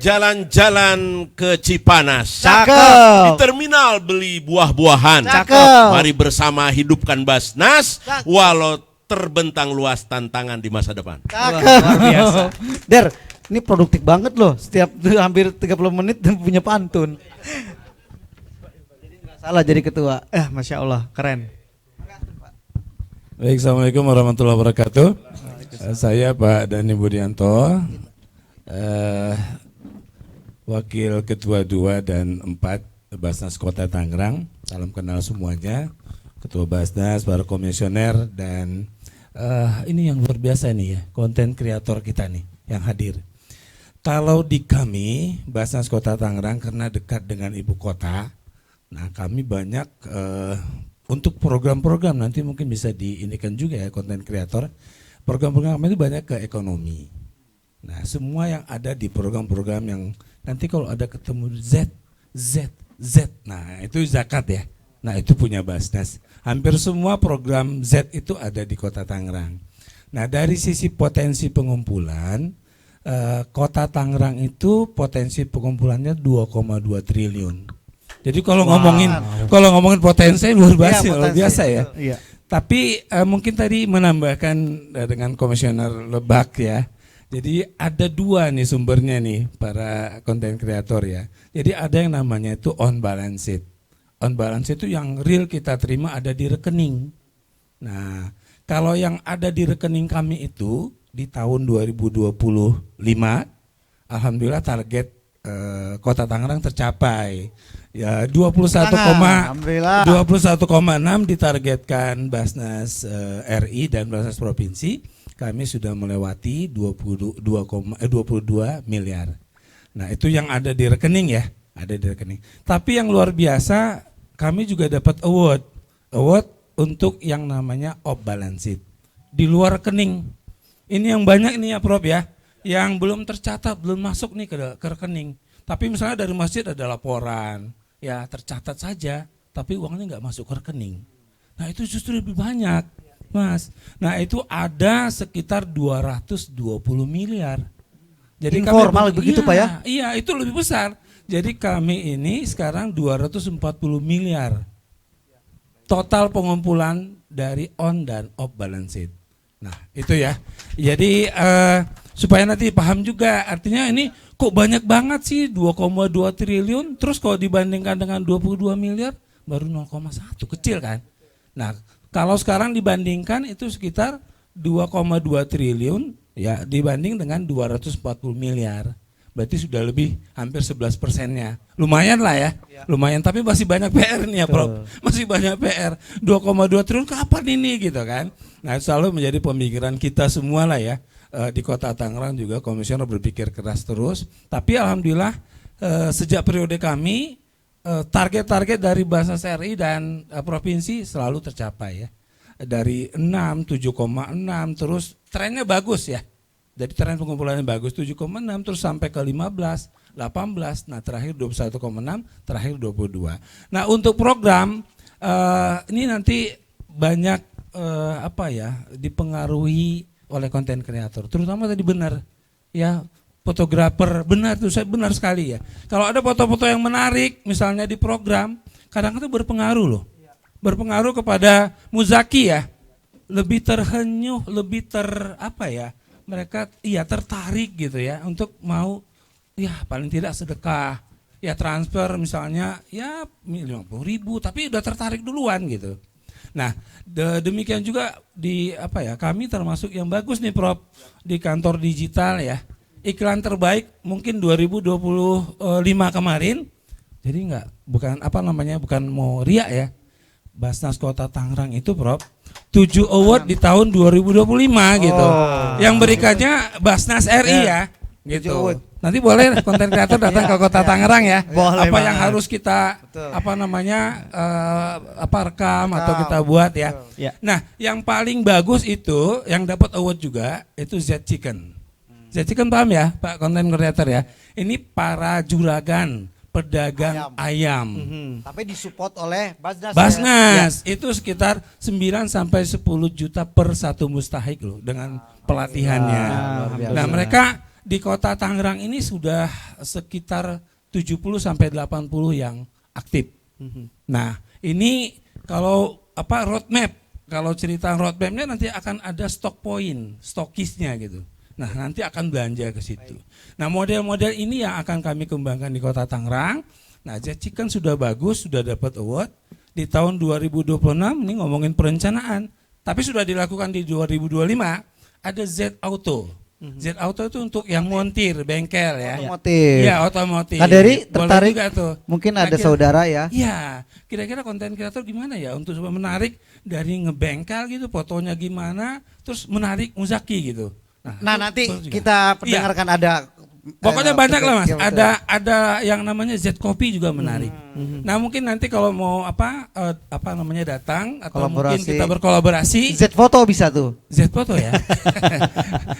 Jalan-jalan ke Cipanas. Cakep. Di terminal beli buah-buahan. Cakep. Mari bersama hidupkan Basnas walau terbentang luas tantangan di masa depan. Luar biasa. Der, ini produktif banget loh. Setiap hampir 30 menit dan punya pantun. Jadi nggak salah jadi ketua. Masya Allah, keren. Baik, Assalamualaikum warahmatullahi wabarakatuh. Saya Pak Dhani Budianto, Wakil Ketua 2 dan 4 Basnas Kota Tangerang. Salam kenal semuanya, Ketua Basnas, para komisioner, dan ini yang luar biasa nih ya, konten kreator kita nih yang hadir. Kalau di kami, Basnas Kota Tangerang, karena dekat dengan ibu kota, nah kami banyak untuk program-program, nanti mungkin bisa diinikan juga ya konten kreator. Program-program kami itu banyak ke ekonomi. Nah semua yang ada di program-program yang nanti kalau ada ketemu Z, nah itu zakat ya. Nah itu punya Basnas. Hampir semua program Z itu ada di Kota Tangerang. Nah dari sisi potensi pengumpulan, Kota Tangerang itu potensi pengumpulannya 2,2 triliun. Jadi kalau ngomongin potensi luar biasa, Iya, luar biasa ya. Iya. Tapi mungkin tadi menambahkan dengan komisioner Lebak ya. Jadi ada dua nih sumbernya nih para konten kreator ya. Jadi ada yang namanya itu on balance sheet. On balance sheet itu yang real kita terima ada di rekening. Nah, kalau yang ada di rekening kami itu di tahun 2025, alhamdulillah target Kota Tangerang tercapai. Ya 21,6 ditargetkan Basnas RI dan Basnas Provinsi. Kami sudah melewati 22 miliar. Nah, itu yang ada di rekening ya, ada di rekening. Tapi yang luar biasa, kami juga dapat award untuk yang namanya off balance sheet. Di luar rekening. Ini yang banyak nih ya Prof ya, yang belum tercatat, belum masuk nih ke rekening. Tapi misalnya dari masjid ada laporan, ya tercatat saja, tapi uangnya nggak masuk ke rekening. Nah, itu justru lebih banyak. Mas, nah itu ada sekitar 220 miliar. Jadi Informal begitu Pak ya? Iya, itu lebih besar. Jadi kami ini sekarang 240 miliar. Total pengumpulan dari on dan off balance sheet. Nah, itu ya. Jadi supaya nanti paham juga, artinya ini kok banyak banget sih 2,2 triliun, terus kalau dibandingkan dengan 22 miliar baru 0,1, kecil kan. Nah, kalau sekarang dibandingkan itu sekitar 2,2 triliun ya dibanding dengan 240 miliar. Berarti sudah lebih hampir 11%-nya. Lumayan lah ya. Lumayan, tapi masih banyak PR nih ya Prof. Masih banyak PR. 2,2 triliun kapan ini gitu kan. Nah, itu selalu menjadi pemikiran kita semua lah ya. Di Kota Tangerang juga komisioner berpikir keras terus. Tapi alhamdulillah sejak periode kami target-target dari Basnas RI dan provinsi selalu tercapai ya. Dari 6, 7,6 terus trennya bagus ya. Jadi tren pengumpulannya bagus 7,6 terus sampai ke 15, 18, nah terakhir 21,6, terakhir 22. Nah, untuk program ini nanti banyak dipengaruhi oleh konten kreator. Terutama tadi benar ya, fotografer benar tuh, saya benar sekali ya. Kalau ada foto-foto yang menarik misalnya di program, kadang-kadang berpengaruh loh. Berpengaruh kepada muzaki ya. Lebih terhenyuh, lebih mereka tertarik gitu ya untuk mau paling tidak sedekah. Ya transfer misalnya 50.000 tapi udah tertarik duluan gitu. Nah, demikian juga di kami termasuk yang bagus nih Prof di kantor digital ya. Iklan terbaik mungkin 2025 kemarin. Jadi bukan mau riak ya. Basnas Kota Tangerang itu Prof 7 award di tahun 2025 gitu. Yang berikannya Basnas RI ya gitu. Nanti boleh konten kreator datang ke Kota Tangerang ya. Boleh apa yang harus kita rekam atau kita buat ya. Nah, yang paling bagus itu yang dapat award juga itu Z Chicken. Z Chicken paham ya Pak konten kreator ya. Ini para juragan pedagang ayam. Tapi disupport oleh Basnas. Basnas itu sekitar 9 sampai 10 juta per satu mustahik loh dengan pelatihannya. Nah, mereka di Kota Tangerang ini sudah sekitar 70 sampai 80 yang aktif. Nah, ini kalau roadmap, kalau cerita roadmapnya nanti akan ada stock point, stokisnya gitu. Nah, nanti akan belanja ke situ. Nah, model-model ini yang akan kami kembangkan di Kota Tangerang. Nah, Z Chicken sudah bagus, sudah dapat award. Di tahun 2026 ini ngomongin perencanaan. Tapi sudah dilakukan di 2025 ada Z Auto. Z Auto itu untuk yang montir, bengkel ya. Otomotif. Iya, otomotif. Kak Dery tertarik juga tuh. Mungkin ada saudara ya. Iya, kira-kira konten kreator gimana ya untuk supaya menarik dari ngebengkel gitu, fotonya gimana, terus menarik muzaki gitu. Nah, nanti kita perdengarkan ada pokoknya banyak lah Mas. Ada yang namanya Z Coffee juga menarik. Nah, mungkin nanti kalau mau datang atau mungkin kita berkolaborasi. Z Foto bisa tuh. Z Foto ya.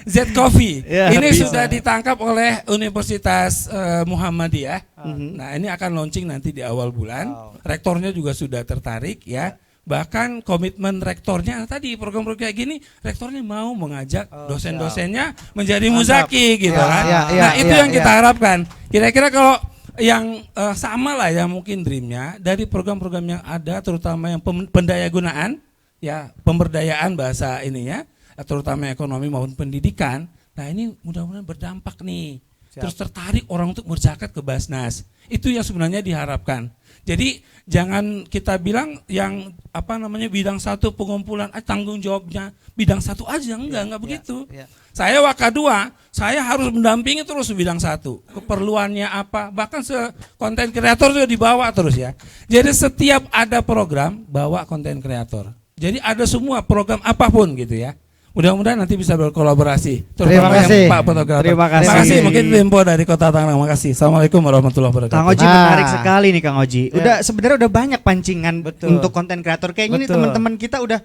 Z Coffee. Ini bisa. Sudah ditangkap oleh Universitas Muhammadiyah. Nah, ini akan launching nanti di awal bulan. Rektornya juga sudah tertarik ya. Bahkan komitmen rektornya tadi program-program kayak gini, rektornya mau mengajak dosen-dosennya menjadi muzaki gitu kan. Nah, itu yang kita harapkan. Kira-kira kalau yang sama lah ya mungkin dreamnya dari program-program yang ada, terutama yang pendayagunaan ya, pemberdayaan bahasa ininya, terutama ekonomi maupun pendidikan. Nah, ini mudah-mudahan berdampak nih. Terus tertarik orang untuk berzakat ke Basnas. Itu yang sebenarnya diharapkan. Jadi jangan kita bilang yang bidang satu pengumpulan tanggung jawabnya bidang satu aja, enggak begitu. Saya Wakadua, saya harus mendampingi terus bidang satu. Keperluannya apa, bahkan konten kreator juga dibawa terus ya. Jadi setiap ada program bawa konten kreator. Jadi ada semua program apapun gitu ya. Mudah-mudahan nanti bisa berkolaborasi. Terima kasih Pak fotografer. Terima kasih. Terima kasih mungkin Tempo dari Kota Tangerang. Terima kasih. Assalamualaikum warahmatullahi wabarakatuh. Kang Oji menarik sekali nih Kang Oji. Sebenarnya udah banyak pancingan untuk konten kreator kayak gini. Teman-teman kita udah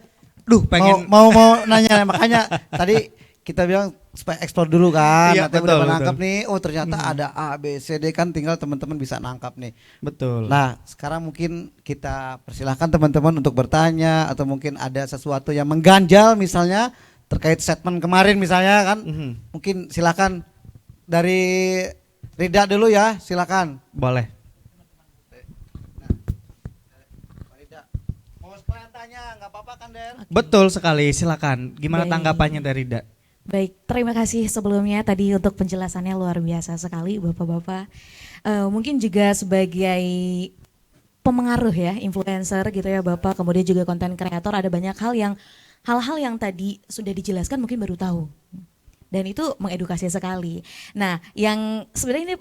pengen mau nanya, makanya tadi kita bilang supaya eksplor dulu kan. Nanti udah menangkap nih. Oh, ternyata ada A, B, C, D kan, tinggal teman-teman bisa nangkap nih. Betul. Nah, sekarang mungkin kita persilahkan teman-teman untuk bertanya atau mungkin ada sesuatu yang mengganjal misalnya terkait statement kemarin misalnya kan. Mungkin silakan dari Rida dulu ya, silakan. Boleh. Mau sekalian tanya, nggak apa-apa kan Der? Betul sekali, silakan. Gimana tanggapannya dari Rida? Baik, terima kasih sebelumnya tadi untuk penjelasannya luar biasa sekali Bapak-bapak. Mungkin juga sebagai pemengaruh ya, influencer gitu ya Bapak, kemudian juga konten kreator, ada banyak hal-hal yang tadi sudah dijelaskan mungkin baru tahu. Dan itu mengedukasi sekali. Nah, yang sebenarnya ini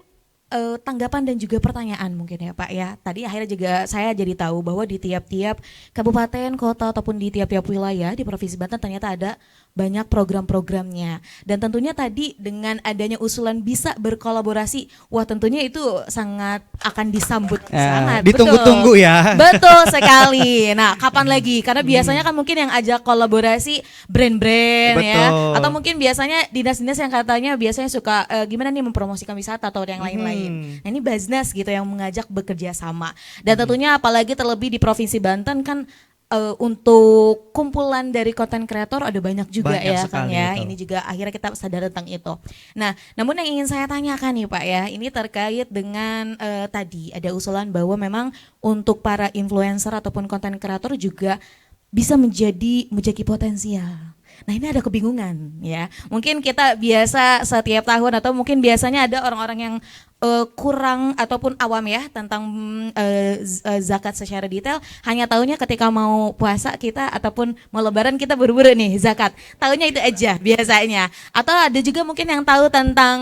tanggapan dan juga pertanyaan mungkin ya Pak ya. Tadi akhirnya juga saya jadi tahu bahwa di tiap-tiap kabupaten, kota ataupun di tiap-tiap wilayah di Provinsi Banten ternyata ada banyak program-programnya. Dan tentunya tadi dengan adanya usulan bisa berkolaborasi, wah tentunya itu sangat akan disambut sangat. Ditunggu-tunggu ya. Betul sekali. Nah, kapan lagi? Karena biasanya kan mungkin yang ajak kolaborasi brand-brand ya, atau mungkin biasanya dinas-dinas yang katanya biasanya suka gimana nih mempromosikan wisata atau yang lain-lain. Nah, ini Basnas gitu yang mengajak bekerja sama. Dan tentunya apalagi terlebih di Provinsi Banten kan untuk kumpulan dari konten kreator ada banyak juga ya Kang ya. Ini juga akhirnya kita sadar tentang itu. Nah, namun yang ingin saya tanyakan nih Pak ya, ini terkait dengan tadi ada usulan bahwa memang untuk para influencer ataupun konten kreator juga bisa menjadi mujaki potensial. Nah, ini ada kebingungan ya. Mungkin kita biasa setiap tahun atau mungkin biasanya ada orang-orang yang kurang ataupun awam ya tentang zakat secara detail, hanya tahunya ketika mau puasa kita ataupun mau lebaran kita buru-buru nih zakat. Tahunya itu aja biasanya. Atau ada juga mungkin yang tahu tentang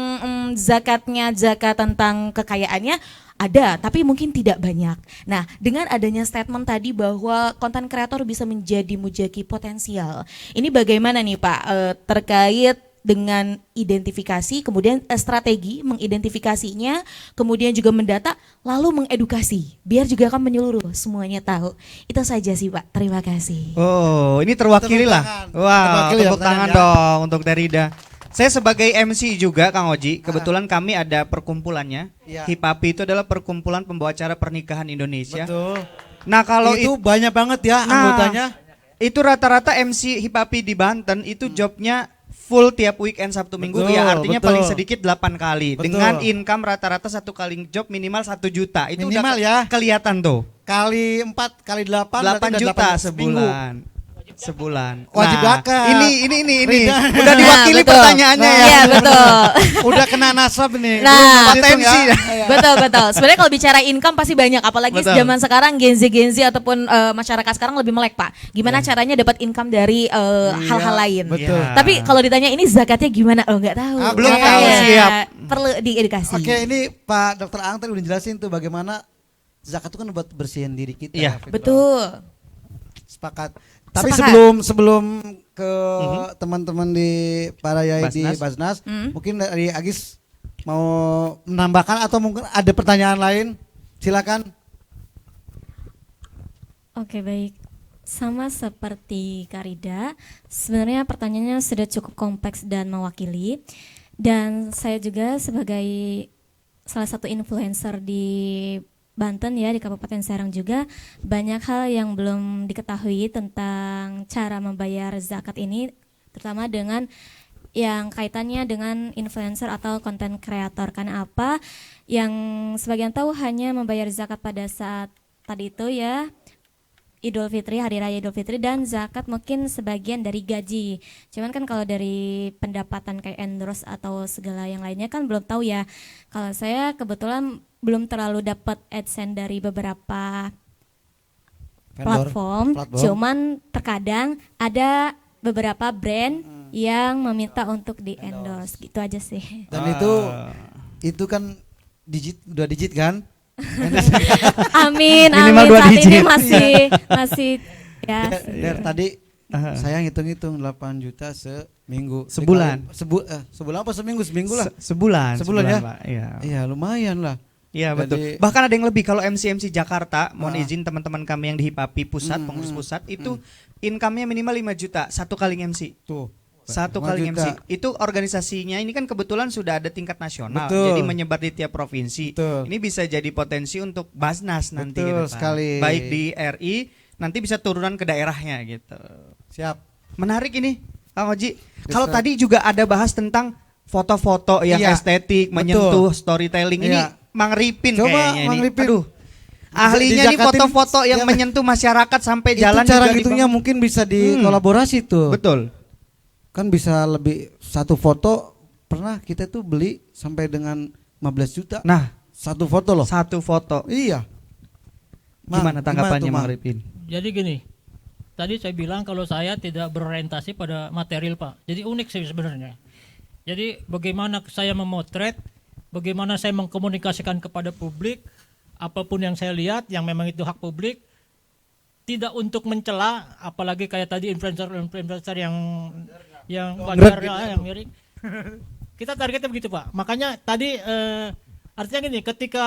zakatnya, zakat tentang kekayaannya ada, tapi mungkin tidak banyak. Nah, dengan adanya statement tadi bahwa konten kreator bisa menjadi mujaki potensial, ini bagaimana nih Pak terkait dengan identifikasi, kemudian strategi mengidentifikasinya, kemudian juga mendata, lalu mengedukasi, biar juga akan menyeluruh, semuanya tahu. Itu saja sih Pak, terima kasih. Oh, ini terwakili lah. Wah, tepuk tangan dong untuk Darida. Saya sebagai MC juga Kang Oji, kebetulan kami ada perkumpulannya. HIPAPI itu adalah perkumpulan pembawa acara pernikahan Indonesia. Betul. Nah, kalau itu banyak banget ya anggotanya. Itu rata-rata MC HIPAPI di Banten itu jobnya full tiap weekend Sabtu Minggu, ya artinya paling sedikit 8 kali. Dengan income rata-rata satu kali job minimal 1 juta. Itu minimal udah ya. Kelihatan tuh. Kali 4 kali 8 8 juta sebulan. Wajib zakat. Ini. Udah diwakili pertanyaannya ya. Iya, betul. Udah kena nasab nih. Nah, potensi. Betul. Sebenarnya kalau bicara income pasti banyak, apalagi zaman sekarang Gen Z ataupun masyarakat sekarang lebih melek Pak. Gimana caranya dapat income dari hal-hal lain. Betul. Tapi kalau ditanya ini zakatnya gimana? Oh, nggak tahu. Belum tahu, siap. Perlu diedukasi. Oke, ini Pak Dr. Ang tadi udah jelasin tuh bagaimana zakat itu kan buat bersihin diri kita. Iya. Betul. Sepakat. Tapi Sepakat. sebelum ke teman-teman di para yai di Basnas, mungkin dari Agis mau menambahkan atau mungkin ada pertanyaan lain, silakan. Oke, baik. Sama seperti Karida, sebenarnya pertanyaannya sudah cukup kompleks dan mewakili. Dan saya juga sebagai salah satu influencer di Banten ya, di Kabupaten Serang juga banyak hal yang belum diketahui tentang cara membayar zakat ini, terutama dengan yang kaitannya dengan influencer atau konten kreator. Karena apa? Yang sebagian tahu hanya membayar zakat pada saat tadi itu ya, Idul Fitri, Hari Raya Idul Fitri, dan zakat mungkin sebagian dari gaji. Cuman kan kalau dari pendapatan kayak endorse atau segala yang lainnya kan belum tahu ya. Kalau saya kebetulan belum terlalu dapat AdSense dari beberapa platform, cuman terkadang ada beberapa brand yang meminta untuk di endorse, gitu aja sih. Dan itu kan udah digit kan? Amin, Minimal amin. Saat digit. ini masih ya. Der tadi saya ngitung-ngitung 8 juta seminggu. Sebulan. Sebulan apa seminggu? Seminggu lah. Sebulan ya. Pak. Iya, lumayan lah. Iya betul. Bahkan ada yang lebih. Kalau MC Jakarta, mohon izin teman-teman kami yang di HIPAPI pusat, pengurus pusat, itu income-nya minimal 5 juta satu kali MC. Tuh. Satu kali MC. Itu organisasinya ini kan kebetulan sudah ada tingkat nasional. Betul. Jadi menyebar di tiap provinsi. Betul. Ini bisa jadi potensi untuk Basnas nanti Betul ke depan. sekali. Baik di RI, nanti bisa turunan ke daerahnya gitu. Siap. Menarik ini, Kang Oji. Kalau tadi juga ada bahas tentang foto-foto yang estetik, menyentuh storytelling ini. Mang Ripin coba kayaknya Mang ini. Ripin. Aduh. Ahlinya nih foto-foto yang menyentuh masyarakat sampai jalan. Itu cara juga hitungnya mungkin bisa dikolaborasi tuh. Betul. Kan bisa lebih satu foto pernah kita tuh beli sampai dengan 15 juta. Nah, satu foto loh. Satu foto. Iya. Gimana tanggapannya Mang Ripin? Jadi gini, tadi saya bilang kalau saya tidak berorientasi pada material Pak. Jadi unik sih sebenarnya. Jadi bagaimana saya memotret bagaimana saya mengkomunikasikan kepada publik apapun yang saya lihat yang memang itu hak publik, tidak untuk mencela, apalagi kayak tadi influencer yang wajar ya, yang miring. Kita targetnya begitu Pak. Makanya tadi artinya gini, ketika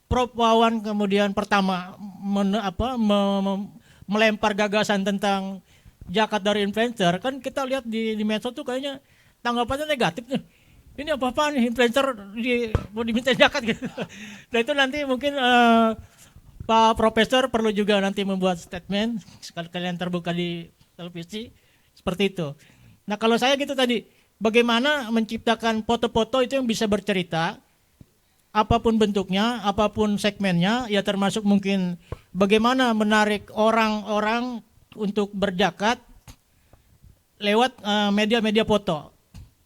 Prof Wawan kemudian pertama melempar gagasan tentang zakat dari influencer, kan kita lihat di medsos tuh kayaknya tanggapannya negatif nih. Ini apa-apaan nih influencer mau diminta zakat gitu. Nah itu nanti mungkin Pak Profesor perlu juga nanti membuat statement sekalian terbuka di televisi seperti itu. Nah kalau saya gitu tadi, bagaimana menciptakan foto-foto itu yang bisa bercerita, apapun bentuknya, apapun segmennya, ya termasuk mungkin bagaimana menarik orang-orang untuk berzakat lewat media-media foto.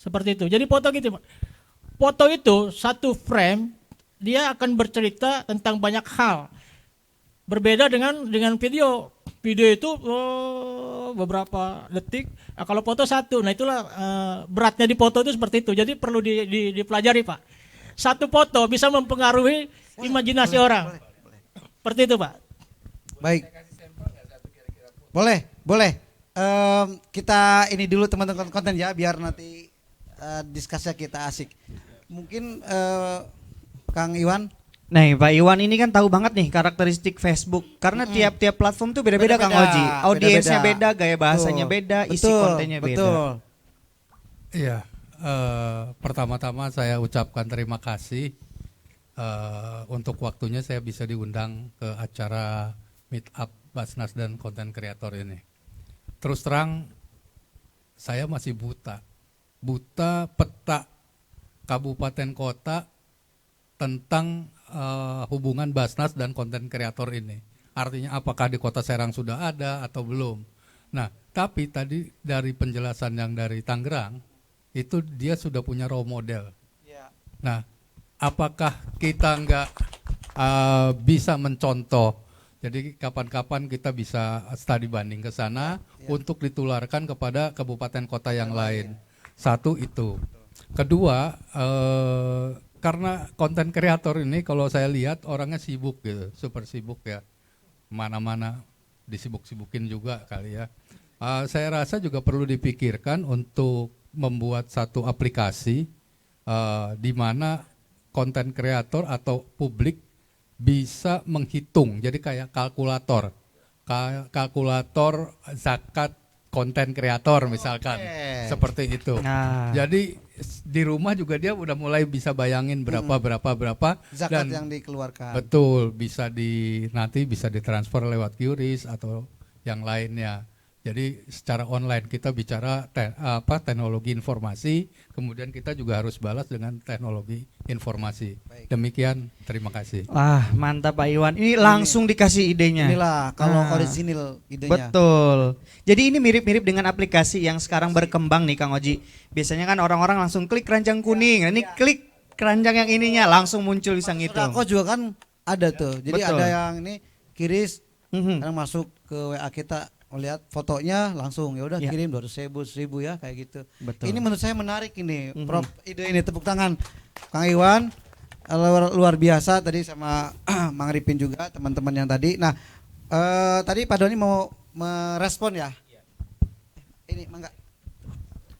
Seperti itu. Jadi foto gitu, foto itu satu frame dia akan bercerita tentang banyak hal. Berbeda dengan video. Video itu beberapa detik. Nah, kalau foto satu, nah itulah beratnya di foto itu seperti itu. Jadi perlu dipelajari Pak. Satu foto bisa mempengaruhi imajinasi orang. Seperti itu Pak. Baik. Boleh. Kita ini dulu teman-teman konten ya, biar nanti diskusinya kita asik. Mungkin Kang Iwan. Nah, Pak Iwan ini kan tahu banget nih karakteristik Facebook, karena tiap-tiap platform tuh beda-beda Kang Oji. Audiensnya beda, gaya bahasanya beda, isi kontennya beda. Betul. Iya, pertama-tama saya ucapkan terima kasih untuk waktunya saya bisa diundang ke acara Meet Up Basnas dan konten kreator ini. Terus terang, saya masih buta peta kabupaten kota tentang hubungan Basnas dan konten kreator ini. Artinya apakah di Kota Serang sudah ada atau belum. Nah, tapi tadi dari penjelasan yang dari Tangerang, itu dia sudah punya role model. Nah, apakah kita nggak bisa mencontoh? Jadi kapan-kapan kita bisa studi banding ke sana untuk ditularkan kepada kabupaten kota yang lain. Satu itu. Kedua, karena konten kreator ini kalau saya lihat orangnya sibuk gitu, super sibuk ya. Mana-mana disibuk-sibukin juga kali ya. Saya rasa juga perlu dipikirkan untuk membuat satu aplikasi di mana konten kreator atau publik bisa menghitung, jadi kayak kalkulator zakat konten kreator misalkan, seperti itu. Jadi di rumah juga dia udah mulai bisa bayangin berapa zakat dan yang dikeluarkan. Betul, nanti bisa ditransfer lewat QRIS atau yang lainnya. Jadi secara online kita bicara teknologi informasi, kemudian kita juga harus balas dengan teknologi informasi. Baik. Demikian, terima kasih. Wah, mantap Pak Iwan. Ini langsung dikasih idenya. Inilah kalau original idenya. Betul. Jadi ini mirip-mirip dengan aplikasi yang sekarang berkembang nih Kang Oji. Biasanya kan orang-orang langsung klik keranjang kuning. Nah, ini klik keranjang yang ininya langsung muncul bisa ngitung. Sodako juga kan ada tuh. Jadi Betul. ada yang ini kiris, kadang masuk ke WA kita, lihat fotonya langsung ya udah kirim 200.000 ya kayak gitu. Betul. Ini menurut saya menarik ini, Prof. Ide ini tepuk tangan Kang Iwan, luar biasa tadi sama Mang Ripin juga teman-teman yang tadi. Nah, tadi Pak Doni mau merespon ya. Ini mangga.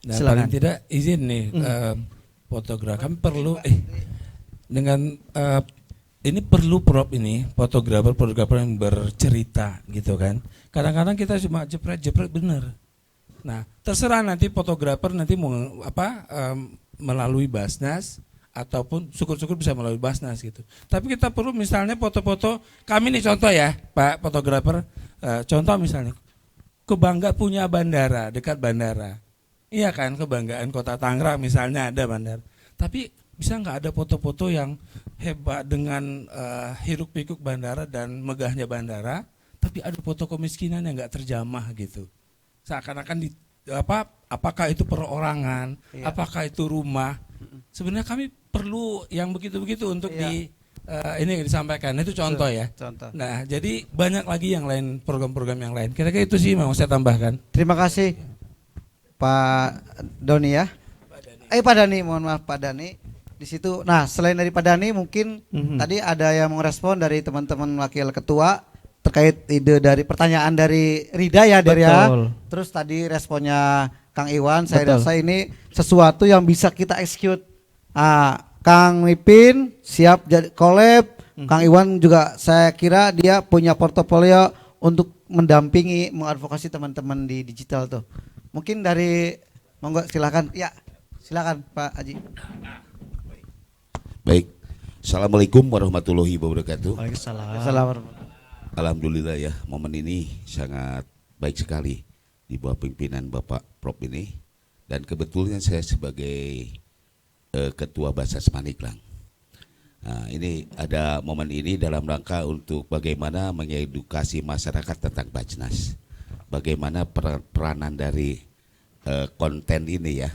Nah, Silakan. paling tidak izin nih fotografer kami perlu dengan ini perlu fotografer yang bercerita gitu kan. Kadang-kadang kita cuma jepret bener. Nah, terserah nanti fotografer nanti mau melalui Basnas ataupun syukur-syukur bisa melalui Basnas gitu. Tapi kita perlu misalnya foto-foto kami nih contoh ya, Pak fotografer. Contoh misalnya kebanggaan punya bandara, dekat bandara. Iya kan, kebanggaan Kota Tangerang misalnya ada bandara. Tapi bisa nggak ada foto-foto yang hebat dengan hiruk pikuk bandara dan megahnya bandara, tapi ada foto kemiskinan yang nggak terjamah gitu. Seakan-akan apakah itu perorangan, apakah itu rumah. Sebenarnya kami perlu yang begitu-begitu untuk ini disampaikan. Itu contoh ya. Contoh. Nah, jadi banyak lagi yang lain, program-program yang lain. Kira-kira itu sih mau saya tambahkan. Terima kasih Pak Doni ya. Pak Dani, mohon maaf Pak Dani. di situ. Nah, selain daripada Dani mungkin tadi ada yang mau respon dari teman-teman wakil ketua terkait ide dari pertanyaan dari Rida ya, Der ya. Betul. Terus tadi responnya Kang Iwan, saya Betul. rasa ini sesuatu yang bisa kita execute. Kang Ipin siap jadi collab, Kang Iwan juga saya kira dia punya portofolio untuk mendampingi, mengadvokasi teman-teman di digital tuh. Mungkin dari monggo silakan. Ya, silakan Pak Haji. Baik. Assalamualaikum warahmatullahi wabarakatuh. Waalaikumsalam. Alhamdulillah ya, momen ini sangat baik sekali di bawah pimpinan Bapak Prof ini. Dan kebetulan saya sebagai Ketua Basnas Maniklang. Nah, ini ada momen ini dalam rangka untuk bagaimana mengedukasi masyarakat tentang Basnas. Bagaimana peranan dari konten ini ya,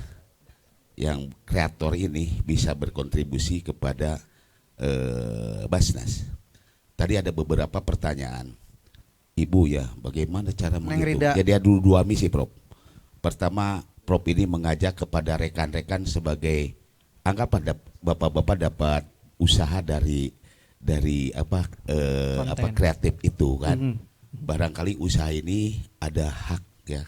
yang kreator ini bisa berkontribusi kepada Basnas. Tadi ada beberapa pertanyaan, Ibu ya, bagaimana cara menghitung? Rida. Jadi ada dua misi, Prof. Pertama, Prof ini mengajak kepada rekan-rekan sebagai anggapan bapak-bapak dapat usaha dari apa kreatif itu kan. Barangkali usaha ini ada hak ya,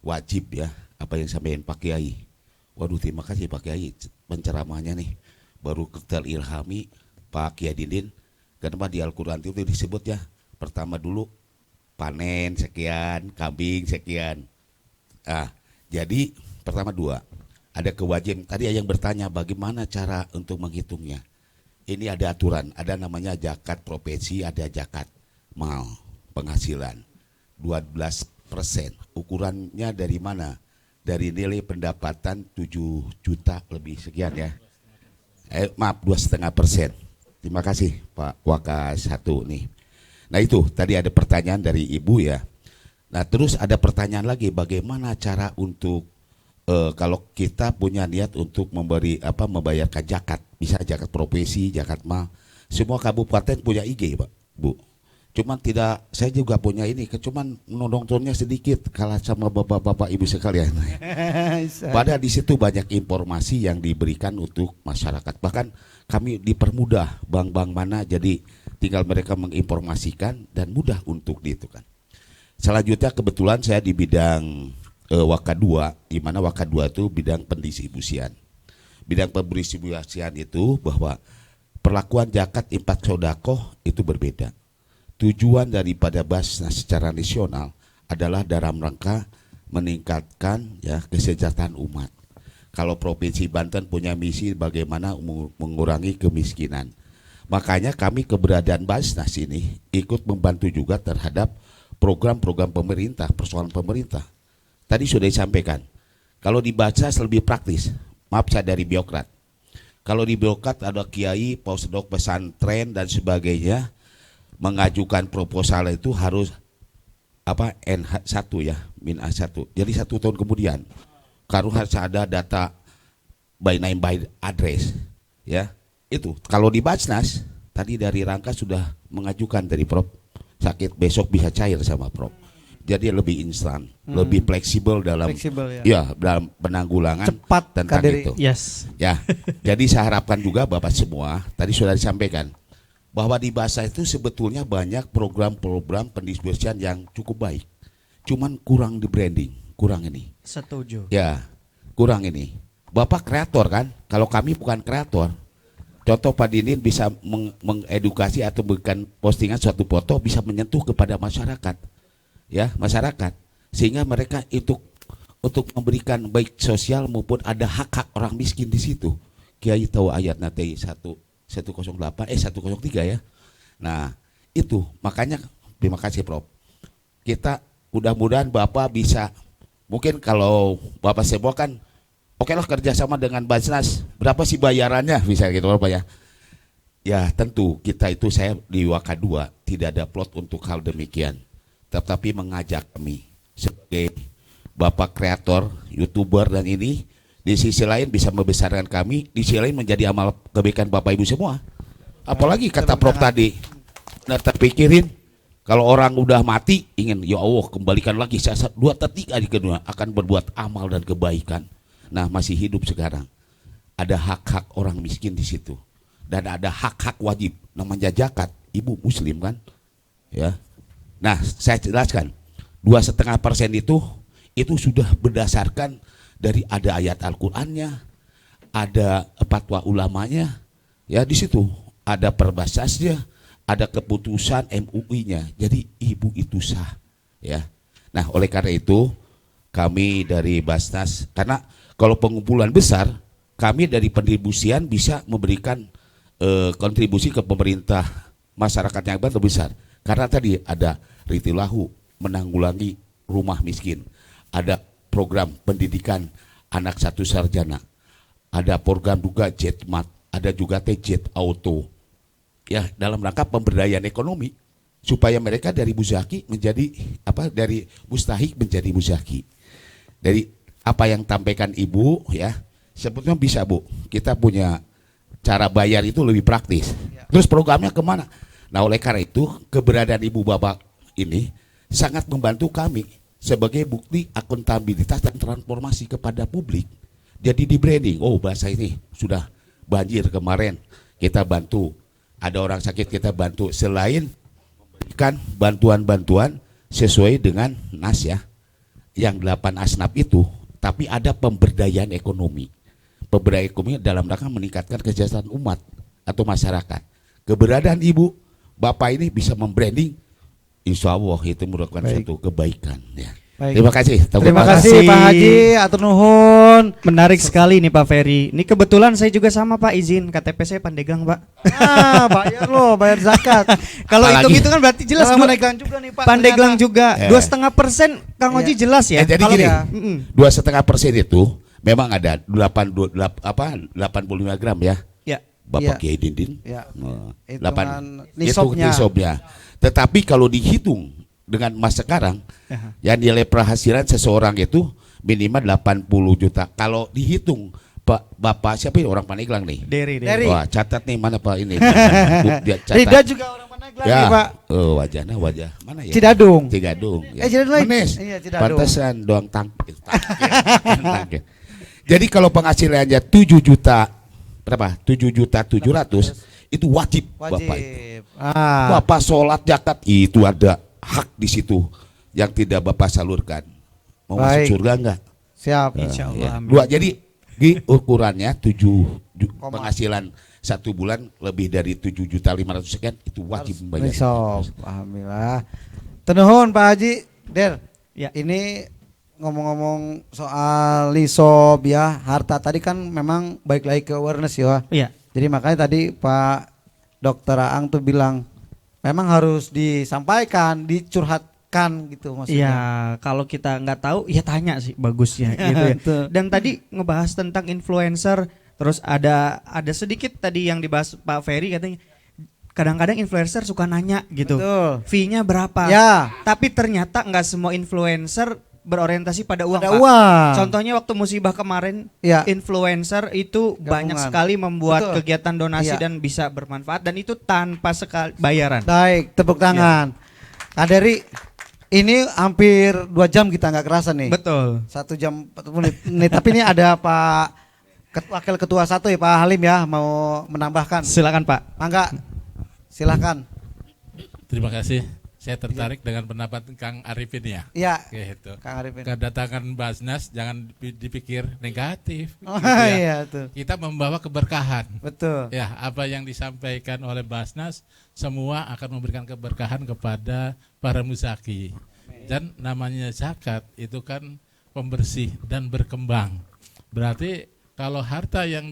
wajib ya, apa yang sampaikan Pak Kiai. Waduh, terima kasih Pak Kiai penceramahnya nih. Baru terilhami Pak Kiai Dindin. Kenapa di Al-Quran itu disebut ya, pertama dulu panen sekian, kambing sekian. Jadi pertama dua, ada kewajiban. Tadi yang bertanya bagaimana cara untuk menghitungnya. Ini ada aturan, ada namanya zakat profesi, ada zakat mal penghasilan 12%. Ukurannya dari mana? Dari nilai pendapatan 7 juta lebih sekian ya. Maaf 2,5%. Terima kasih Pak Wakas 1 nih. Nah itu tadi ada pertanyaan dari Ibu ya. Nah terus ada pertanyaan lagi, bagaimana cara untuk kalau kita punya niat untuk membayarkan zakat, bisa zakat profesi, zakat mal. Semua kabupaten punya IG Pak, Bu. Cuman tidak, saya juga punya ini, cuman nontonnya sedikit kalah sama bapak-bapak ibu sekalian. Padahal di situ banyak informasi yang diberikan untuk masyarakat. Bahkan kami dipermudah bank-bank mana, jadi tinggal mereka menginformasikan dan mudah untuk itu kan. Selanjutnya kebetulan saya di bidang Waka 2, di mana Waka 2 itu bidang pendistribusian. Bidang pendistribusian itu bahwa perlakuan zakat infak sodako itu berbeda. Tujuan daripada Basnas secara nasional adalah dalam rangka meningkatkan ya kesejahteraan umat. Kalau Provinsi Banten punya misi bagaimana mengurangi kemiskinan. Makanya kami keberadaan Basnas ini ikut membantu juga terhadap program-program pemerintah, persoalan pemerintah. Tadi sudah disampaikan, kalau di Basnas lebih praktis. Maaf saya dari birokrat. Kalau di birokrat ada kiai, posdok, pesantren dan sebagainya, mengajukan proposal itu harus NH1 ya, min A1. Jadi 1 tahun kemudian harus ada data by name by address ya. Itu kalau di Basnas tadi dari Rangka sudah mengajukan dari Prof, sakit besok bisa cair sama Prof. Jadi lebih instan, lebih fleksibel dalam dalam penanggulangan cepat tentang kaderi. itu. Yes. Ya. Jadi saya harapkan juga Bapak semua tadi sudah disampaikan bahwa di Basnas itu sebetulnya banyak program-program pendistribusian yang cukup baik. Cuman kurang di branding, kurang ini. Setuju. Ya, kurang ini. Bapak kreator kan? Kalau kami bukan kreator. Contoh Pak Dinin bisa mengedukasi atau memberikan postingan suatu foto bisa menyentuh kepada masyarakat. Ya, masyarakat. Sehingga mereka itu untuk memberikan baik sosial maupun ada hak-hak orang miskin di situ. Kiai tahu ayat nanti 103 ya. Nah, itu makanya terima kasih Prof. Kita mudah-mudahan Bapak bisa, mungkin kalau Bapak semua kan oke lah kerjasama dengan Basnas, berapa sih bayarannya bisa gitu Bapak ya. Ya tentu kita itu saya di Waka 2 tidak ada plot untuk hal demikian. Tetapi mengajak kami sebagai Bapak kreator, YouTuber dan ini di sisi lain bisa membesarkan kami, di sisi lain menjadi amal kebaikan Bapak Ibu semua. Apalagi kata Prof tadi, nah terpikirin kalau orang udah mati ingin ya Allah kembalikan lagi saya 2 3 di kedua akan berbuat amal dan kebaikan. Nah masih hidup sekarang. ada hak-hak orang miskin di situ dan ada hak-hak wajib namanya zakat. Ibu Muslim kan, ya. Nah, saya jelaskan 2,5% itu sudah berdasarkan dari ada ayat Al-Qur'annya, ada fatwa ulamanya, ya di situ ada perbasasnya, ada keputusan MUI-nya. Jadi ibu itu sah, ya. Nah, oleh karena itu kami dari Basnas, karena kalau pengumpulan besar, kami dari pendistribusian bisa memberikan kontribusi ke pemerintah masyarakat yang lebih besar. Karena tadi ada Ritilahu menanggulangi rumah miskin, ada program pendidikan anak satu sarjana, ada program juga Jetmat, ada juga Jet Auto, ya dalam rangka pemberdayaan ekonomi supaya mereka dari muzaki menjadi dari mustahik menjadi muzaki. Dari apa yang tampaikan ibu, ya sebetulnya bisa Bu, kita punya cara bayar itu lebih praktis. Terus programnya kemana? Nah oleh karena itu keberadaan ibu bapak ini sangat membantu kami sebagai bukti akuntabilitas dan transformasi kepada publik. Jadi di branding, oh bahasa ini sudah banjir kemarin, kita bantu. Ada orang sakit kita bantu, selain memberikan bantuan-bantuan sesuai dengan NAS ya, yang 8 asnaf itu, tapi ada pemberdayaan ekonomi. Pemberdayaan ekonomi dalam rangka meningkatkan kesejahteraan umat atau masyarakat. Keberadaan ibu bapak ini bisa membranding, insya Allah itu merupakan satu kebaikan ya. Baik. Terima kasih. Terima kasih Pak Haji, atur nuhun. Menarik sekali nih Pak Ferry. Ini kebetulan saya juga sama Pak, izin KTP saya Pandeglang Pak. Bayar loh, bayar zakat. Kalau hitung-hitung kan berarti jelas Pandeglang juga nih Pak. Pandeglang juga. Ya. 2,5% Kang Oji jelas ya. Jadi Kalau gini, ya, 2,5% itu memang ada 85 gram ya. Ya. Bapak Iya. Kiai Dindin. Ya. Hitungan nisabnya. nisabnya. Tetapi kalau dihitung dengan mas sekarang, ya nilai penghasilan seseorang itu minimal 80 juta. Kalau dihitung Bapak siapa ini orang Pandeglang nih? Dari. Wah, catat nih mana Pak ini. Rida juga orang Pandeglang ya. nih Pak. Oh, wajahnya wajah mana ya? Cidadung. Ya. Cidadung lain. Menes. Iya, Cidadung. Pantesan doang tangkir. Jadi kalau penghasilannya 7 juta berapa? 7.700.000 itu wajib. Bapak itu. Bapak sholat zakat itu ada hak di situ yang tidak Bapak salurkan. Mau masuk surga enggak? Siap. Insya Allah. Dua, jadi di ukurannya 7 penghasilan 1 bulan lebih dari 7.500.000 sekian itu wajib membayar. Alhamdulillah. Tenuhun Pak Haji. Der. Ya. Ini ngomong-ngomong soal lisob ya, harta tadi kan memang baik lagi ke awareness ya. Iya. Jadi makanya tadi Pak Dokter Aang tuh bilang memang harus disampaikan, dicurhatkan gitu maksudnya. Iya, kalau kita nggak tahu ya tanya sih bagusnya gitu ya. Dan tadi ngebahas tentang influencer, terus ada sedikit tadi yang dibahas Pak Ferry katanya kadang-kadang influencer suka nanya gitu. Betul. Fee-nya berapa? Ya. Tapi ternyata nggak semua influencer berorientasi pada uang, Pada Pak. uang. Contohnya waktu musibah kemarin, Ya. influencer itu banyak Gabungan. sekali membuat Betul. kegiatan donasi Ya. dan bisa bermanfaat dan itu tanpa sekali bayaran. Baik, tepuk tangan. Kak Dery, ini hampir 2 jam kita nggak kerasa nih. Betul. 1 jam 40 menit. Nih, tapi ini ada Pak Wakil Ketua 1 ya Pak Halim ya mau menambahkan. Silakan Pak. Mangga. Silakan. Terima kasih. Saya tertarik dengan pendapat Kang Arifin ya. Iya. Gitu. Kang Arifin. Kedatangan Basnas jangan dipikir negatif. Oh, gitu ya. iya, tuh. Kita membawa keberkahan. Betul. Ya, apa yang disampaikan oleh Basnas semua akan memberikan keberkahan kepada para muzaki. Dan namanya zakat itu kan pembersih dan berkembang. Berarti kalau harta yang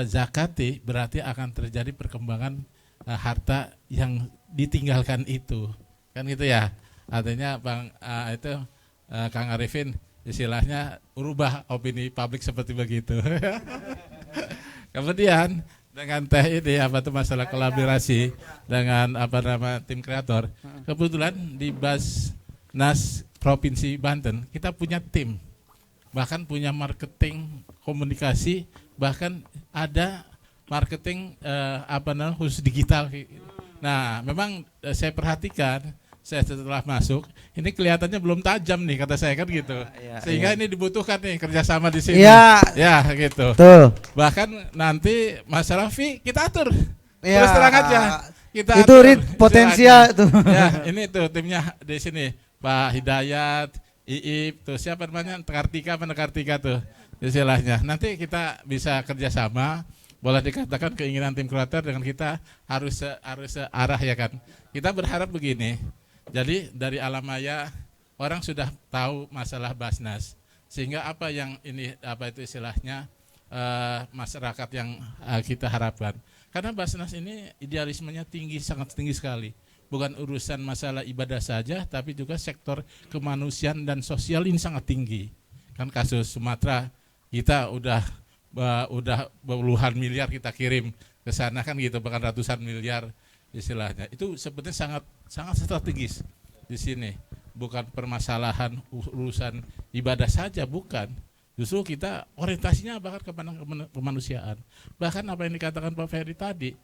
zakati berarti akan terjadi perkembangan harta yang ditinggalkan itu, kan gitu ya. Artinya Kang Arifin istilahnya urubah opini publik seperti begitu. Kemudian dengan teh ini masalah kolaborasi dengan tim kreator. Kebetulan di Basnas Provinsi Banten kita punya tim, bahkan punya marketing komunikasi, bahkan ada marketing khusus digital. Nah, memang saya perhatikan saya setelah masuk, ini kelihatannya belum tajam nih kata saya kan gitu. Sehingga ini dibutuhkan nih kerjasama di sini. Iya. Ya gitu. Betul. Bahkan nanti masalah fee kita atur. Iya. Terus terang aja. Kita itu atur Rit potensial istilahnya. tuh. Ya ini tuh timnya di sini Pak Hidayat, Iip, tuh siapa namanya Kartika tuh istilahnya. Nanti kita bisa kerjasama. Boleh dikatakan keinginan tim kurator dengan kita harus searah ya kan. Kita berharap begini. Jadi dari alam maya orang sudah tahu masalah Basnas, sehingga apa yang ini apa itu istilahnya masyarakat yang kita harapkan. Karena Basnas ini idealismenya tinggi, sangat tinggi sekali. Bukan urusan masalah ibadah saja, tapi juga sektor kemanusiaan dan sosial ini sangat tinggi. Kan kasus Sumatera kita udah puluhan miliar kita kirim ke sana kan gitu, bahkan ratusan miliar istilahnya. Itu sebetulnya sangat strategis di sini. Bukan permasalahan urusan ibadah saja, bukan. Justru kita orientasinya bahkan kepada kemanusiaan. Bahkan apa yang dikatakan Pak Ferry tadi,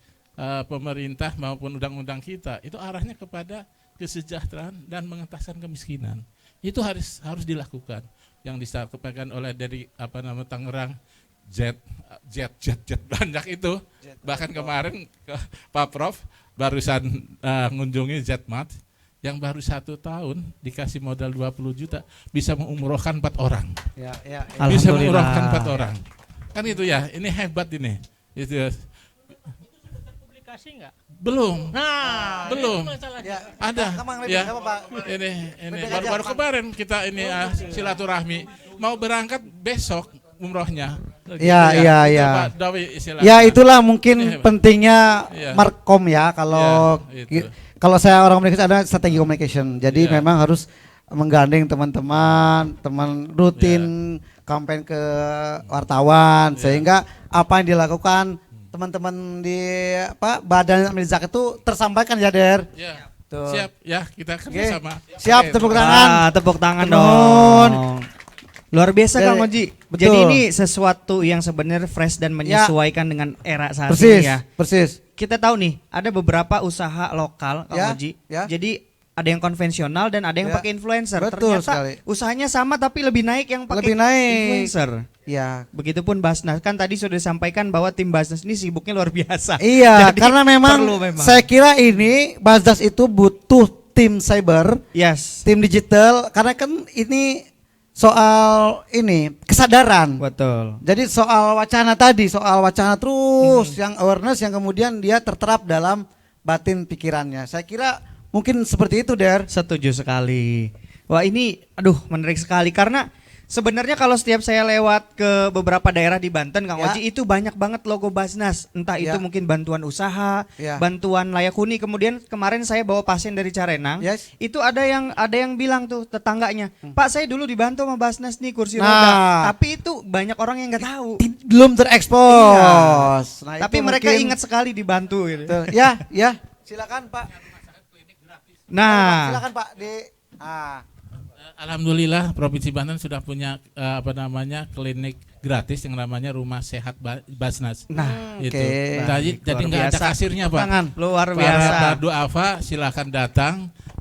pemerintah maupun undang-undang kita itu arahnya kepada kesejahteraan dan mengentaskan kemiskinan. Itu harus dilakukan. Yang disampaikan oleh dari Tangerang jet banyak itu. Bahkan kemarin Pak Prof barusan mengunjungi Jetmat yang baru 1 tahun dikasih modal 20 juta bisa mengumrohkan 4 orang. Ya. Bisa mengumrohkan 4 orang. Kan itu ya, ini hebat ini. Itu Publikasi nggak? belum. Nah, belum. Ya. Ada. Ya. Ini baru kemarin kita ini silaturahmi mau berangkat besok umrohnya. Ya. Pak Dawi istilahnya. Ya itulah mungkin Ini pentingnya Iya. Markom ya kalau itu. kalau saya orang komunikasi ada strategi communication. Jadi memang harus menggandeng teman-teman, teman rutin kampanye ke wartawan sehingga apa yang dilakukan teman-teman di badan amil zakat itu tersampaikan ya Der. Ya. Tuh. Siap ya, kita kerjasama. Siap, tepuk tangan. Tepuk tangan Tenun. dong. Luar biasa Kang Oji. Betul. Jadi ini sesuatu yang sebenarnya fresh dan menyesuaikan dengan era saat Persis, ini ya. Persis. Kita tahu nih, ada beberapa usaha lokal Kang Ya, Oji. ya. Jadi ada yang konvensional dan ada yang Ya. pakai influencer. Betul Ternyata sekali. usahanya sama tapi lebih naik yang pakai Lebih naik. influencer. Ya. Begitupun Basnas, kan tadi sudah disampaikan bahwa tim Basnas ini sibuknya luar biasa. Iya, Jadi karena perlu memang saya kira ini Basnas itu butuh tim cyber, tim digital, karena kan ini soal ini kesadaran. Betul. Jadi soal wacana tadi, soal wacana terus yang awareness yang kemudian dia terterap dalam batin pikirannya. Saya kira mungkin seperti itu, Der. Setuju sekali. Wah, ini menarik sekali karena sebenarnya kalau setiap saya lewat ke beberapa daerah di Banten Kang Ya. Oji itu banyak banget logo Basnas. Entah itu Ya. mungkin bantuan usaha, Ya. bantuan layak huni. Kemudian kemarin saya bawa pasien dari Carenang. Yes. Itu ada yang bilang tuh tetangganya, "Pak, saya dulu dibantu sama Basnas nih kursi Nah. roda." Tapi itu banyak orang yang nggak tahu. Belum terekspos. Iya. Nah, Tapi itu mereka mungkin- ingat sekali dibantu gitu. Betul. Ya. Silakan, Pak. Nah, Silakan, Pak. Alhamdulillah Provinsi Banten sudah punya klinik gratis yang namanya Rumah Sehat Basnas. Nah, itu. oke. Jadi nggak ada biasa. kasirnya, Pak. Tangan. Luar Para biasa. Badu Afa silakan datang,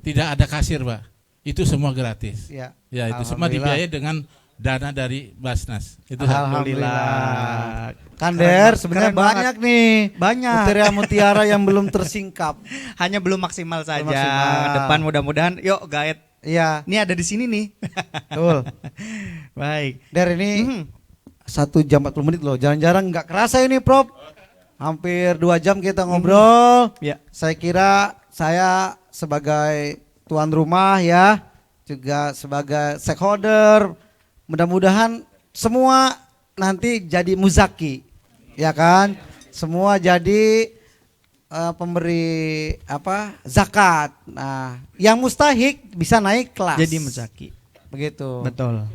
tidak ada kasir, Pak. Itu semua gratis. Ya. Ya, itu semua Alhamdulillah. dibiayai dengan dana dari Basnas. Itu Alhamdulillah. Kan Keren Der, banget, sebenarnya keren banget. banyak nih. Banyak. Mutiara yang belum tersingkap. Hanya belum maksimal saja. Belum maksimal. Depan mudah-mudahan yuk gaet. Iya. Ini ada di sini nih. Betul. Baik. Der ini 1 jam 40 menit loh. Jarang-jarang nggak kerasa ini, Prof. Hampir 2 jam kita ngobrol. Ya. Saya kira saya sebagai tuan rumah ya, juga sebagai stakeholder, mudah-mudahan semua nanti jadi muzaki, ya kan? Semua jadi pemberi zakat. Nah, yang mustahik bisa naik kelas. Jadi muzaki. Begitu. Betul.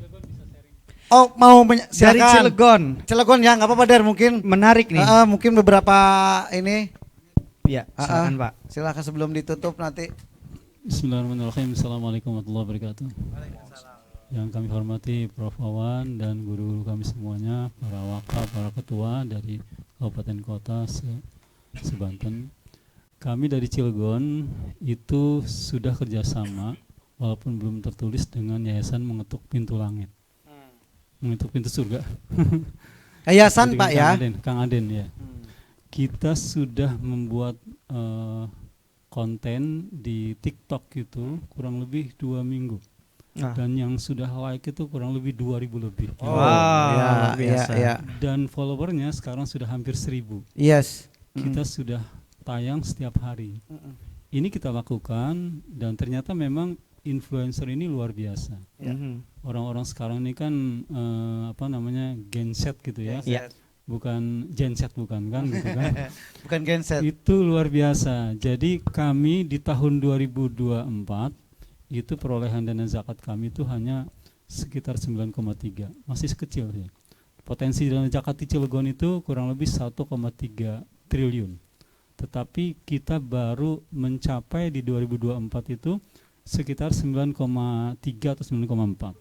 Oh, mau Dari silakan. Cilegon. Cilegon ya, nggak apa-apa Der, mungkin Menarik nih. mungkin beberapa ini. Iya, silakan Pak. Silakan sebelum ditutup nanti. Bismillahirrahmanirrahim. Assalamualaikum warahmatullahi wabarakatuh. Yang kami hormati Prof. Wawan dan guru kami semuanya, para wakaf, para ketua dari kabupaten kota sebanten. Kami dari Cilegon itu sudah kerjasama walaupun belum tertulis dengan Yayasan Mengetuk Pintu Langit, mengetuk pintu surga. Yayasan Pak ya? Kang Aden ya. Kita sudah membuat konten di TikTok itu kurang lebih 2 minggu. Dan yang sudah like itu kurang lebih 2.000 lebih. Wow, ya. Dan followernya sekarang sudah hampir 1.000. Yes. Kita sudah tayang setiap hari. Ini kita lakukan dan ternyata memang influencer ini luar biasa. Orang-orang sekarang ini kan Gen Z gitu ya. Bukan Gen Z bukan kan gitu kan. Bukan Gen Z. Itu luar biasa. Jadi kami di tahun 2024 itu perolehan dana zakat kami itu hanya sekitar 9,3. Masih sekecil ya. Potensi dana zakat di Cilegon itu kurang lebih 1,3 triliun. Tetapi kita baru mencapai di 2024 itu sekitar 9,3 atau 9,4.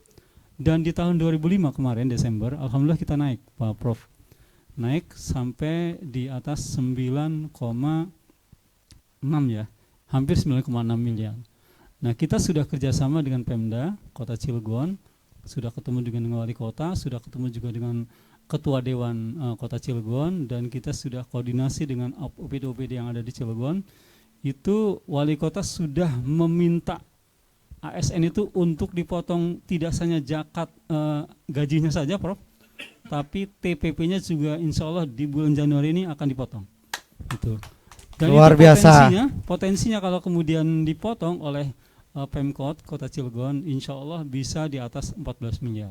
Dan di tahun 2005 kemarin Desember, alhamdulillah kita naik, Pak Prof. Naik sampai di atas 9,6 ya, hampir 9,6 miliar. Nah, kita sudah kerjasama dengan Pemda Kota Cilegon, sudah ketemu dengan wali kota, sudah ketemu juga dengan Ketua Dewan Kota Cilegon, dan kita sudah koordinasi dengan OPD-OPD yang ada di Cilegon. Itu wali kota sudah meminta ASN itu untuk dipotong tidak hanya zakat gajinya saja, Prof, tapi TPP-nya juga insya Allah di bulan Januari ini akan dipotong. Itu. Dan luar itu biasa. Potensinya kalau kemudian dipotong oleh Pemkot Kota Cilegon, insya Allah bisa di atas 14 miliar.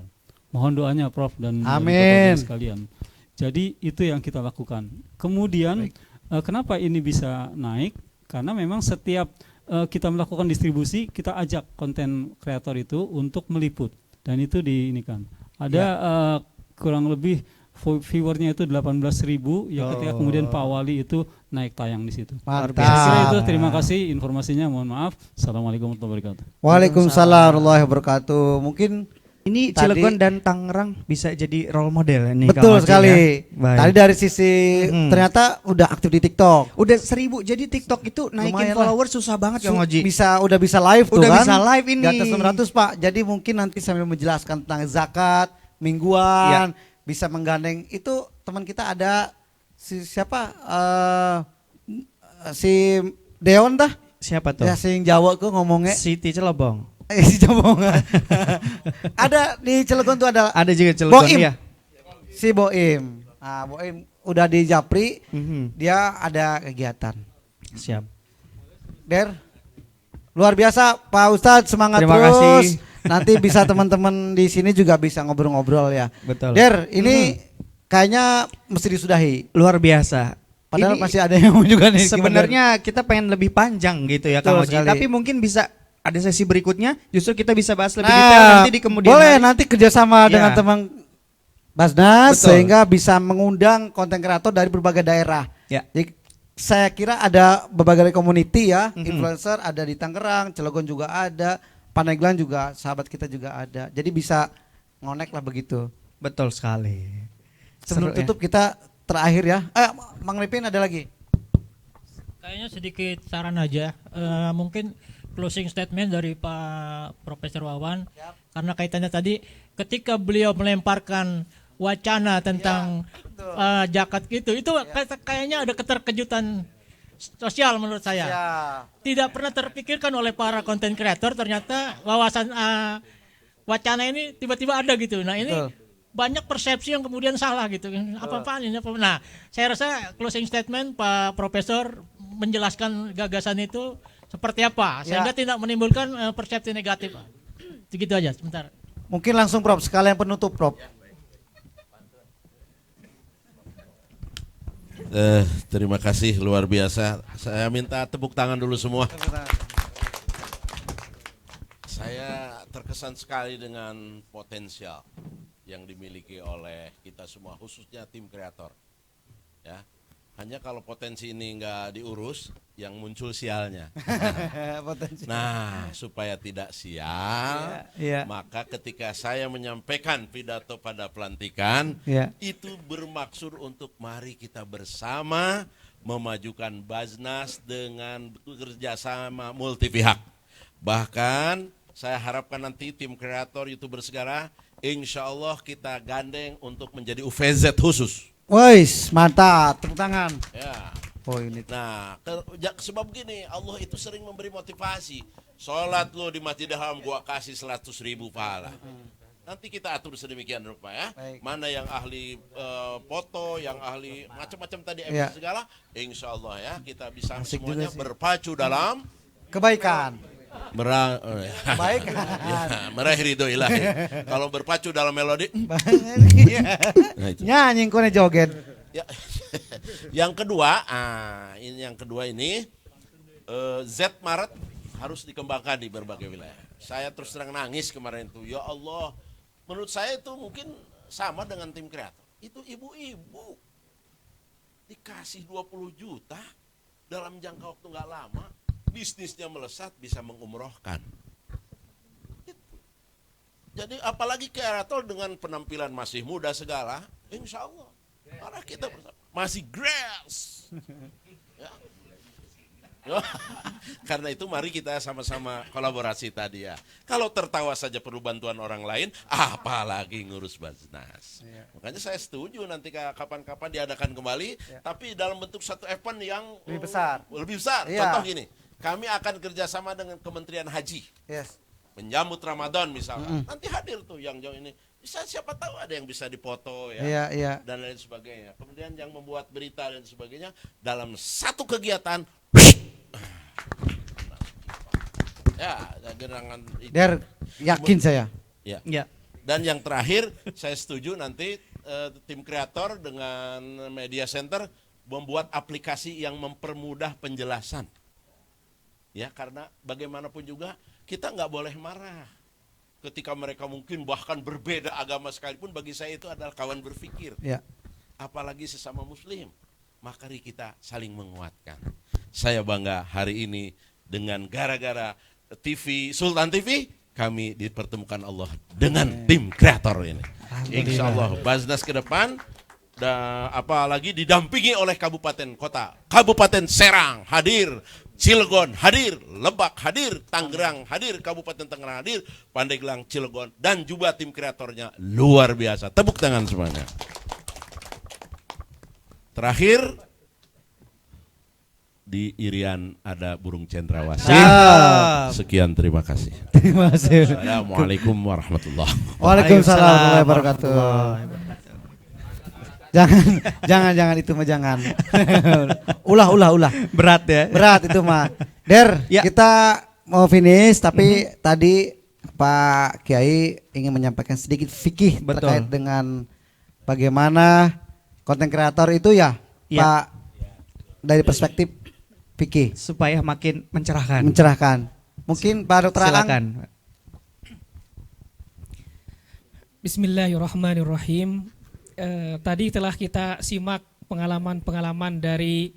Mohon doanya Prof dan amin sekalian. Jadi itu yang kita lakukan. Kemudian kenapa ini bisa naik? Karena memang setiap kita melakukan distribusi, kita ajak konten kreator itu untuk meliput, dan itu diinikan. Ada kurang lebih viewernya itu 18.000 ya, ketika kemudian Pak Wali itu naik tayang di situ. Mantap. Itu terima kasih informasinya, mohon maaf. Assalamualaikum warahmatullahi wabarakatuh. Waalaikumsalam warahmatullahi wabarakatuh. Mungkin ini Cilegon dan Tangerang bisa jadi role model ini. Betul sekali. Ya? Tadi dari sisi ternyata udah aktif di TikTok. Udah 1.000. Jadi TikTok itu naikin follower susah banget Kang Oji. Udah bisa live tuh kan. Udah bisa live ini. Di atas 600 Pak. Jadi mungkin nanti sambil menjelaskan tentang zakat mingguan, bisa menggandeng itu teman kita ada siapa si Deon dah. Siapa tuh? Ya sing Jawa ku ngomongnya. Siti Celebong. Ada di Cilegon tuh ada. Ada juga Cilegon ya. Si Boim. Nah, Boim udah di Japri, dia ada kegiatan. Siap. Der, luar biasa Pak Ustadz, semangat terima terus. Kasih. Nanti bisa teman-teman di sini juga bisa ngobrol-ngobrol ya. Betul. Der, ini kayaknya mesti disudahi. Luar biasa. Padahal ini masih ada yang mau juga nih. Sebenarnya kita pengen lebih panjang gitu ya Kang Oji, tapi mungkin bisa ada sesi berikutnya, justru kita bisa bahas lebih detail nanti di kemudian boleh hari. Nanti kerjasama dengan teman Basnas. Betul. Sehingga bisa mengundang konten kreator dari berbagai daerah. Ya. Jadi saya kira ada berbagai community ya, influencer ada di Tangerang, Cilegon juga ada, Pandeglang juga, sahabat kita juga ada. Jadi bisa ngonek lah begitu. Betul sekali. Sebelum tutup kita terakhir ya. Mang Ripin ada lagi? Kayaknya sedikit saran aja. Mungkin closing statement dari Pak Profesor Wawan. Karena kaitannya tadi ketika beliau melemparkan wacana tentang zakat gitu, itu kayaknya ada keterkejutan sosial menurut saya. Tidak pernah terpikirkan oleh para konten kreator, ternyata wawasan wacana ini tiba-tiba ada gitu. Nah, ini banyak persepsi yang kemudian salah gitu. Apa-apaan ini? Nah, saya rasa closing statement Pak Profesor menjelaskan gagasan itu seperti apa sehingga tidak menimbulkan persepsi negatif. Segitu aja, sebentar. Mungkin langsung Prof, sekalian penutup Prof. Terima kasih, luar biasa. Saya minta tepuk tangan dulu semua. Saya terkesan sekali dengan potensial yang dimiliki oleh kita semua, khususnya tim kreator. Ya, Hanya kalau potensi ini nggak diurus, yang muncul sialnya. Potensi. Nah, supaya tidak sial, Iya. maka ketika saya menyampaikan pidato pada pelantikan, Iya. itu bermaksud untuk mari kita bersama memajukan Basnas dengan kerjasama multi pihak. Bahkan saya harapkan nanti tim kreator YouTuber segala, insya Allah kita gandeng untuk menjadi UVZ khusus. Wais, mantap, tepuk tangan. Ya. Oh ini. Nah, sebab gini, Allah itu sering memberi motivasi. Sholat lo di Masjidil Haram gua kasih 100.000 pahala. Nanti kita atur sedemikian rupa ya. Baik. Mana yang ahli foto, yang ahli macam-macam tadi Ya. segala, insya Allah ya kita bisa Asik semuanya juga sih. berpacu dalam Kebaikan. Kebaikan. Ya, meraih ridho ilahi. Kalau berpacu dalam melodi, nah, itu. Nyanyi kone joget. Ya. Yang kedua, yang kedua ini Z Maret harus dikembangkan di berbagai wilayah. Saya terus terang nangis kemarin itu. Ya Allah, menurut saya itu mungkin sama dengan tim kreator. Itu ibu-ibu dikasih 20 juta dalam jangka waktu nggak lama, bisnisnya melesat, bisa mengumrohkan. Jadi apalagi kreator dengan penampilan masih muda segala, insya Allah. Karena kita masih grass. Ya. Karena itu mari kita sama-sama kolaborasi tadi ya. Kalau tertawa saja perlu bantuan orang lain, apalagi ngurus Basnas. Ya. Makanya saya setuju nanti kapan-kapan diadakan kembali, tapi dalam bentuk satu event yang Lebih besar. Lebih besar. Ya. Contoh gini, kami akan kerjasama dengan Kementerian Haji. Yes. Menyambut Ramadan misalnya. Mm-mm. Nanti hadir tuh yang jauh ini. Siapa tahu ada yang bisa dipoto ya. Iya, iya. Dan lain sebagainya. Kemudian yang membuat berita dan sebagainya dalam satu kegiatan. Ya, jangan Der, yakin saya. Ya. Ya. Dan yang terakhir, saya setuju nanti tim kreator dengan media center membuat aplikasi yang mempermudah penjelasan. Ya, karena bagaimanapun juga kita nggak boleh marah. Ketika mereka mungkin bahkan berbeda agama sekalipun, bagi saya itu adalah kawan berpikir. Ya. Apalagi sesama muslim. Mari kita saling menguatkan. Saya bangga hari ini dengan gara-gara TV, Sultan TV, kami dipertemukan Allah dengan tim kreator ini. Insya Allah Basnas ke depan, apalagi didampingi oleh kabupaten kota. Kabupaten Serang hadir, Cilegon hadir, Lebak hadir, Tangerang hadir, Kabupaten Tangerang hadir, Pandeglang, Cilegon, dan juga tim kreatornya luar biasa. Tepuk tangan semuanya. Terakhir, di Irian ada burung cendrawasih. Sekian, terima kasih. Terima kasih. Assalamualaikum warahmatullahi wabarakatuh. Waalaikumsalam warahmatullahi wabarakatuh. Jangan itu mah jangan. ulah. Berat ya. Berat itu mah. Der, kita mau finish tapi tadi Pak Kiai ingin menyampaikan sedikit fikih terkait dengan bagaimana konten kreator itu ya, Pak, dari perspektif fikih supaya makin mencerahkan. Mungkin Pak Dr. Aang. Silakan. Bismillahirrahmanirrahim. Tadi telah kita simak pengalaman-pengalaman dari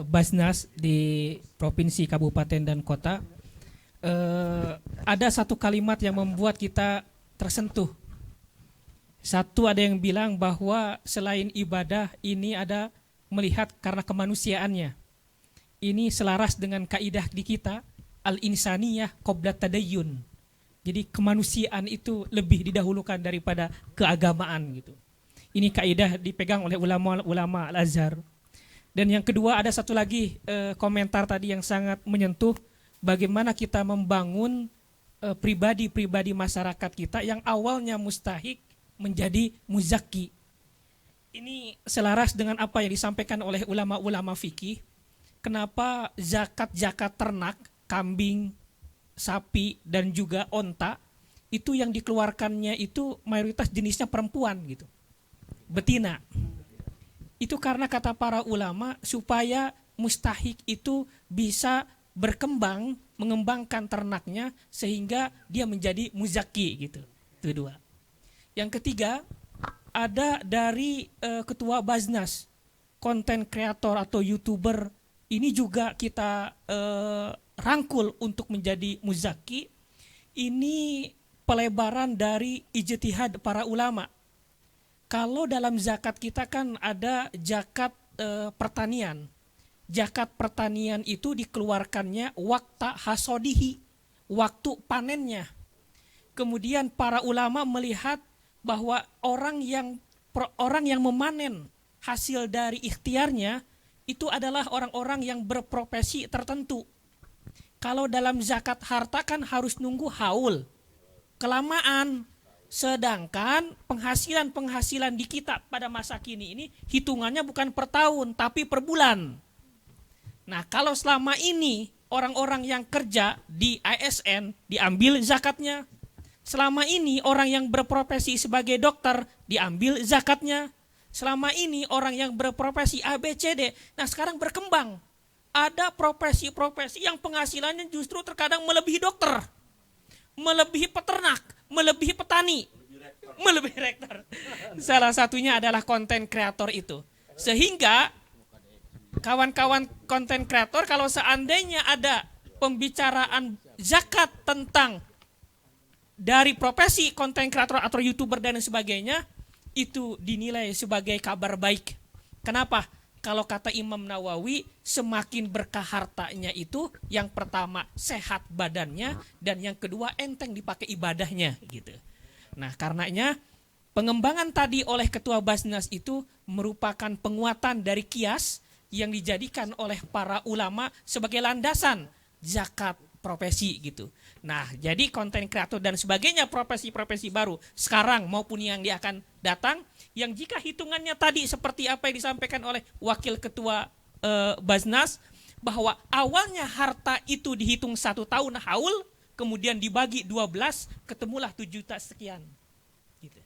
Basnas di provinsi, kabupaten dan kota. Ada satu kalimat yang membuat kita tersentuh. Satu, ada yang bilang bahwa selain ibadah ini ada melihat karena kemanusiaannya. Ini selaras dengan kaidah di kita, al-insaniyah qabla tadayyun. Jadi kemanusiaan itu lebih didahulukan daripada keagamaan gitu. Ini kaidah dipegang oleh ulama Al-Azhar. Dan yang kedua, ada satu lagi komentar tadi yang sangat menyentuh, bagaimana kita membangun pribadi-pribadi masyarakat kita yang awalnya mustahik menjadi muzaki. Ini selaras dengan apa yang disampaikan oleh ulama-ulama fikih. Kenapa zakat ternak, kambing, sapi dan juga onta itu yang dikeluarkannya itu mayoritas jenisnya perempuan gitu, betina. Itu karena kata para ulama supaya mustahik itu bisa berkembang, mengembangkan ternaknya sehingga dia menjadi muzaki gitu. Itu dua. Yang ketiga, ada dari ketua Basnas konten kreator atau YouTuber ini juga kita rangkul untuk menjadi muzaki. Ini pelebaran dari ijtihad para ulama. Kalau dalam zakat kita kan ada zakat pertanian. Zakat pertanian itu dikeluarkannya waktu hasodihi, waktu panennya. Kemudian para ulama melihat bahwa orang yang memanen hasil dari ikhtiarnya itu adalah orang-orang yang berprofesi tertentu. Kalau dalam zakat harta kan harus nunggu haul, kelamaan. Sedangkan penghasilan di kita pada masa kini ini hitungannya bukan per tahun tapi per bulan. Nah, kalau selama ini orang-orang yang kerja di ASN diambil zakatnya. Selama ini orang yang berprofesi sebagai dokter diambil zakatnya. Selama ini orang yang berprofesi ABCD, nah sekarang berkembang. Ada profesi-profesi yang penghasilannya justru terkadang melebihi dokter, melebihi peternak, melebihi petani, melebihi rektor. Salah satunya adalah konten kreator itu. Sehingga kawan-kawan konten kreator kalau seandainya ada pembicaraan zakat tentang dari profesi konten kreator atau YouTuber dan sebagainya, itu dinilai sebagai kabar baik. Kenapa? Kalau kata Imam Nawawi, semakin berkah hartanya itu, yang pertama sehat badannya, dan yang kedua enteng dipakai ibadahnya gitu. Nah, karenanya pengembangan tadi oleh Ketua Basnas itu merupakan penguatan dari kias yang dijadikan oleh para ulama sebagai landasan zakat profesi gitu. Nah, jadi konten kreator dan sebagainya profesi-profesi baru sekarang maupun yang dia akan datang, yang jika hitungannya tadi seperti apa yang disampaikan oleh Wakil Ketua Basnas, bahwa awalnya harta itu dihitung 1 tahun haul, kemudian dibagi 12, ketemulah 7 juta sekian. Gitu.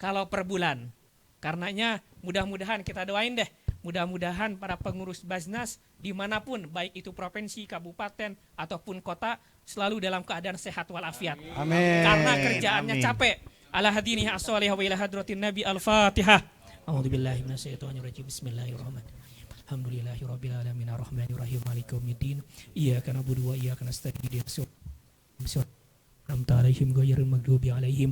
Kalau per bulan. Karenanya mudah-mudahan kita doain deh, mudah-mudahan para pengurus Basnas dimanapun, baik itu provinsi, kabupaten, ataupun kota, selalu dalam keadaan sehat walafiat. Amin. Karena kerjaannya capek. Ala hadinihi as-salihah wa ila hadratin Nabi Al-Fatihah. A'udzubillahi minasyaitonirrajim. Bismillahirrahmanirrahim. Alhamdulillahirabbil alamin arrahmanir rahim maliki yaumiddin. Iyyaka na'budu wa iyyaka nasta'in. Ihdinas siratal alaihim ghairil maghdubi alaihim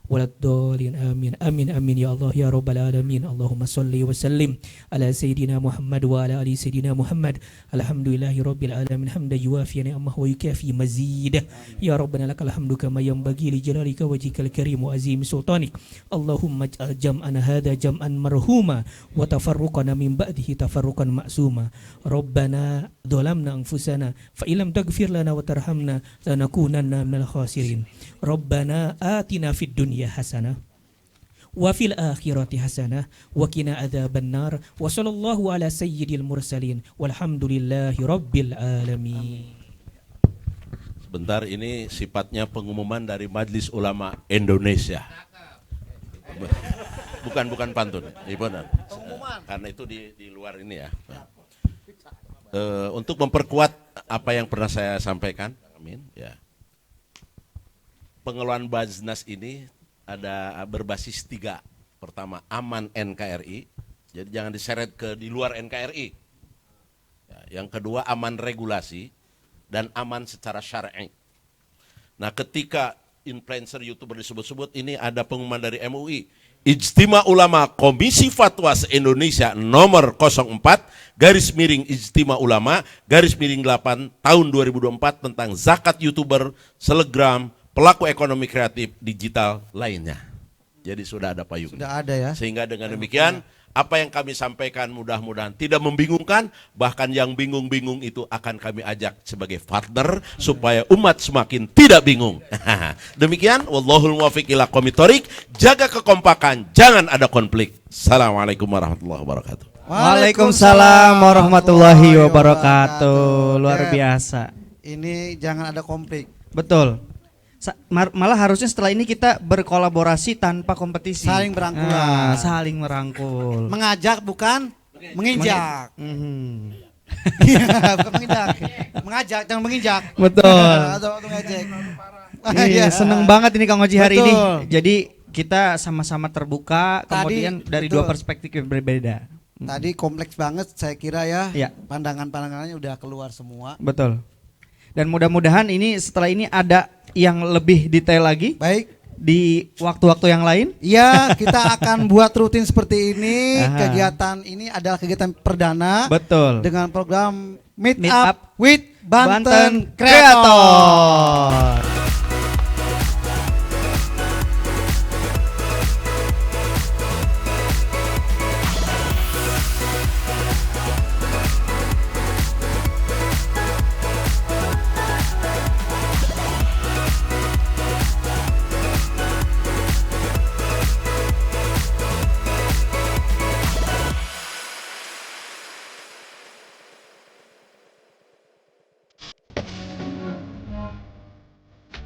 waladdallin. Amin. Amin amin ya Allah ya rabbal alamin. Allahumma shalli wa sallim ala sayyidina Muhammad wa ala ali sayyidina Muhammad. Alhamdulillahirabbil alamin hamdan yuwafi ni'amahu wa yukafi mazid. Ya rabbana lakal hamdu kama yanbaghi li jalalika wajhikal karim wa azim sultanik. Allahumma ij'al jam'ana hadha jam'an marhuma wa tafarruqana min ba'dihi tafarruqan ma'suma. Rabbana dhalamna anfusana fa illam taghfir lana wa tarhamna lanakunanna minal khasirin. Rabbana atina fid dunya hasanah wa fil akhirati hasanah wa qina adzabannar wa sallallahu ala sayyidil mursalin walhamdulillahi rabbil alamin. Sebentar, ini sifatnya pengumuman dari Majelis Ulama Indonesia. Bukan pantun, benar. Karena itu di luar ini ya. Untuk memperkuat apa yang pernah saya sampaikan, amin ya. Pengelolaan Basnas ini ada berbasis 3. Pertama, aman NKRI, jadi jangan diseret ke di luar NKRI. Ya, yang kedua, aman regulasi dan aman secara syar'i. Nah, ketika influencer YouTuber disebut-sebut, ini ada pengumuman dari MUI. Ijtima Ulama Komisi Fatwa Indonesia nomor 04/Ijtima Ulama /8 tahun 2024 tentang zakat YouTuber, selebgram, pelaku ekonomi kreatif digital lainnya. Jadi sudah ada payung. Sudah ada ya. Sehingga dengan demikian apa yang kami sampaikan mudah-mudahan tidak membingungkan, bahkan yang bingung-bingung itu akan kami ajak sebagai partner supaya umat semakin tidak bingung. Demikian, wallahul muwaffiq ila aqwamit thoriq. Jaga kekompakan, jangan ada konflik. Assalamualaikum warahmatullahi wabarakatuh. Waalaikumsalam warahmatullahi wabarakatuh. Luar biasa. Ini jangan ada konflik. Betul. Malah harusnya setelah ini kita berkolaborasi tanpa kompetisi. Saling berangkulan. Saling merangkul. Mengajak bukan menginjak. Bukan menginjak. Mengajak jangan menginjak. Betul. Atau ngejek. Iya, seneng banget ini Kang Oji hari ini. Jadi kita sama-sama terbuka, kemudian dari dua perspektif yang berbeda. Tadi kompleks banget saya kira ya. Ya. Pandangan-pandangannya udah keluar semua. Betul. Dan mudah-mudahan ini setelah ini ada yang lebih detail lagi. Baik. Di waktu-waktu yang lain. Iya, kita akan buat rutin seperti ini. Aha. Kegiatan ini adalah kegiatan perdana. Betul. Dengan program Meet Meet Up Up with Banten Banten Creator. Creator.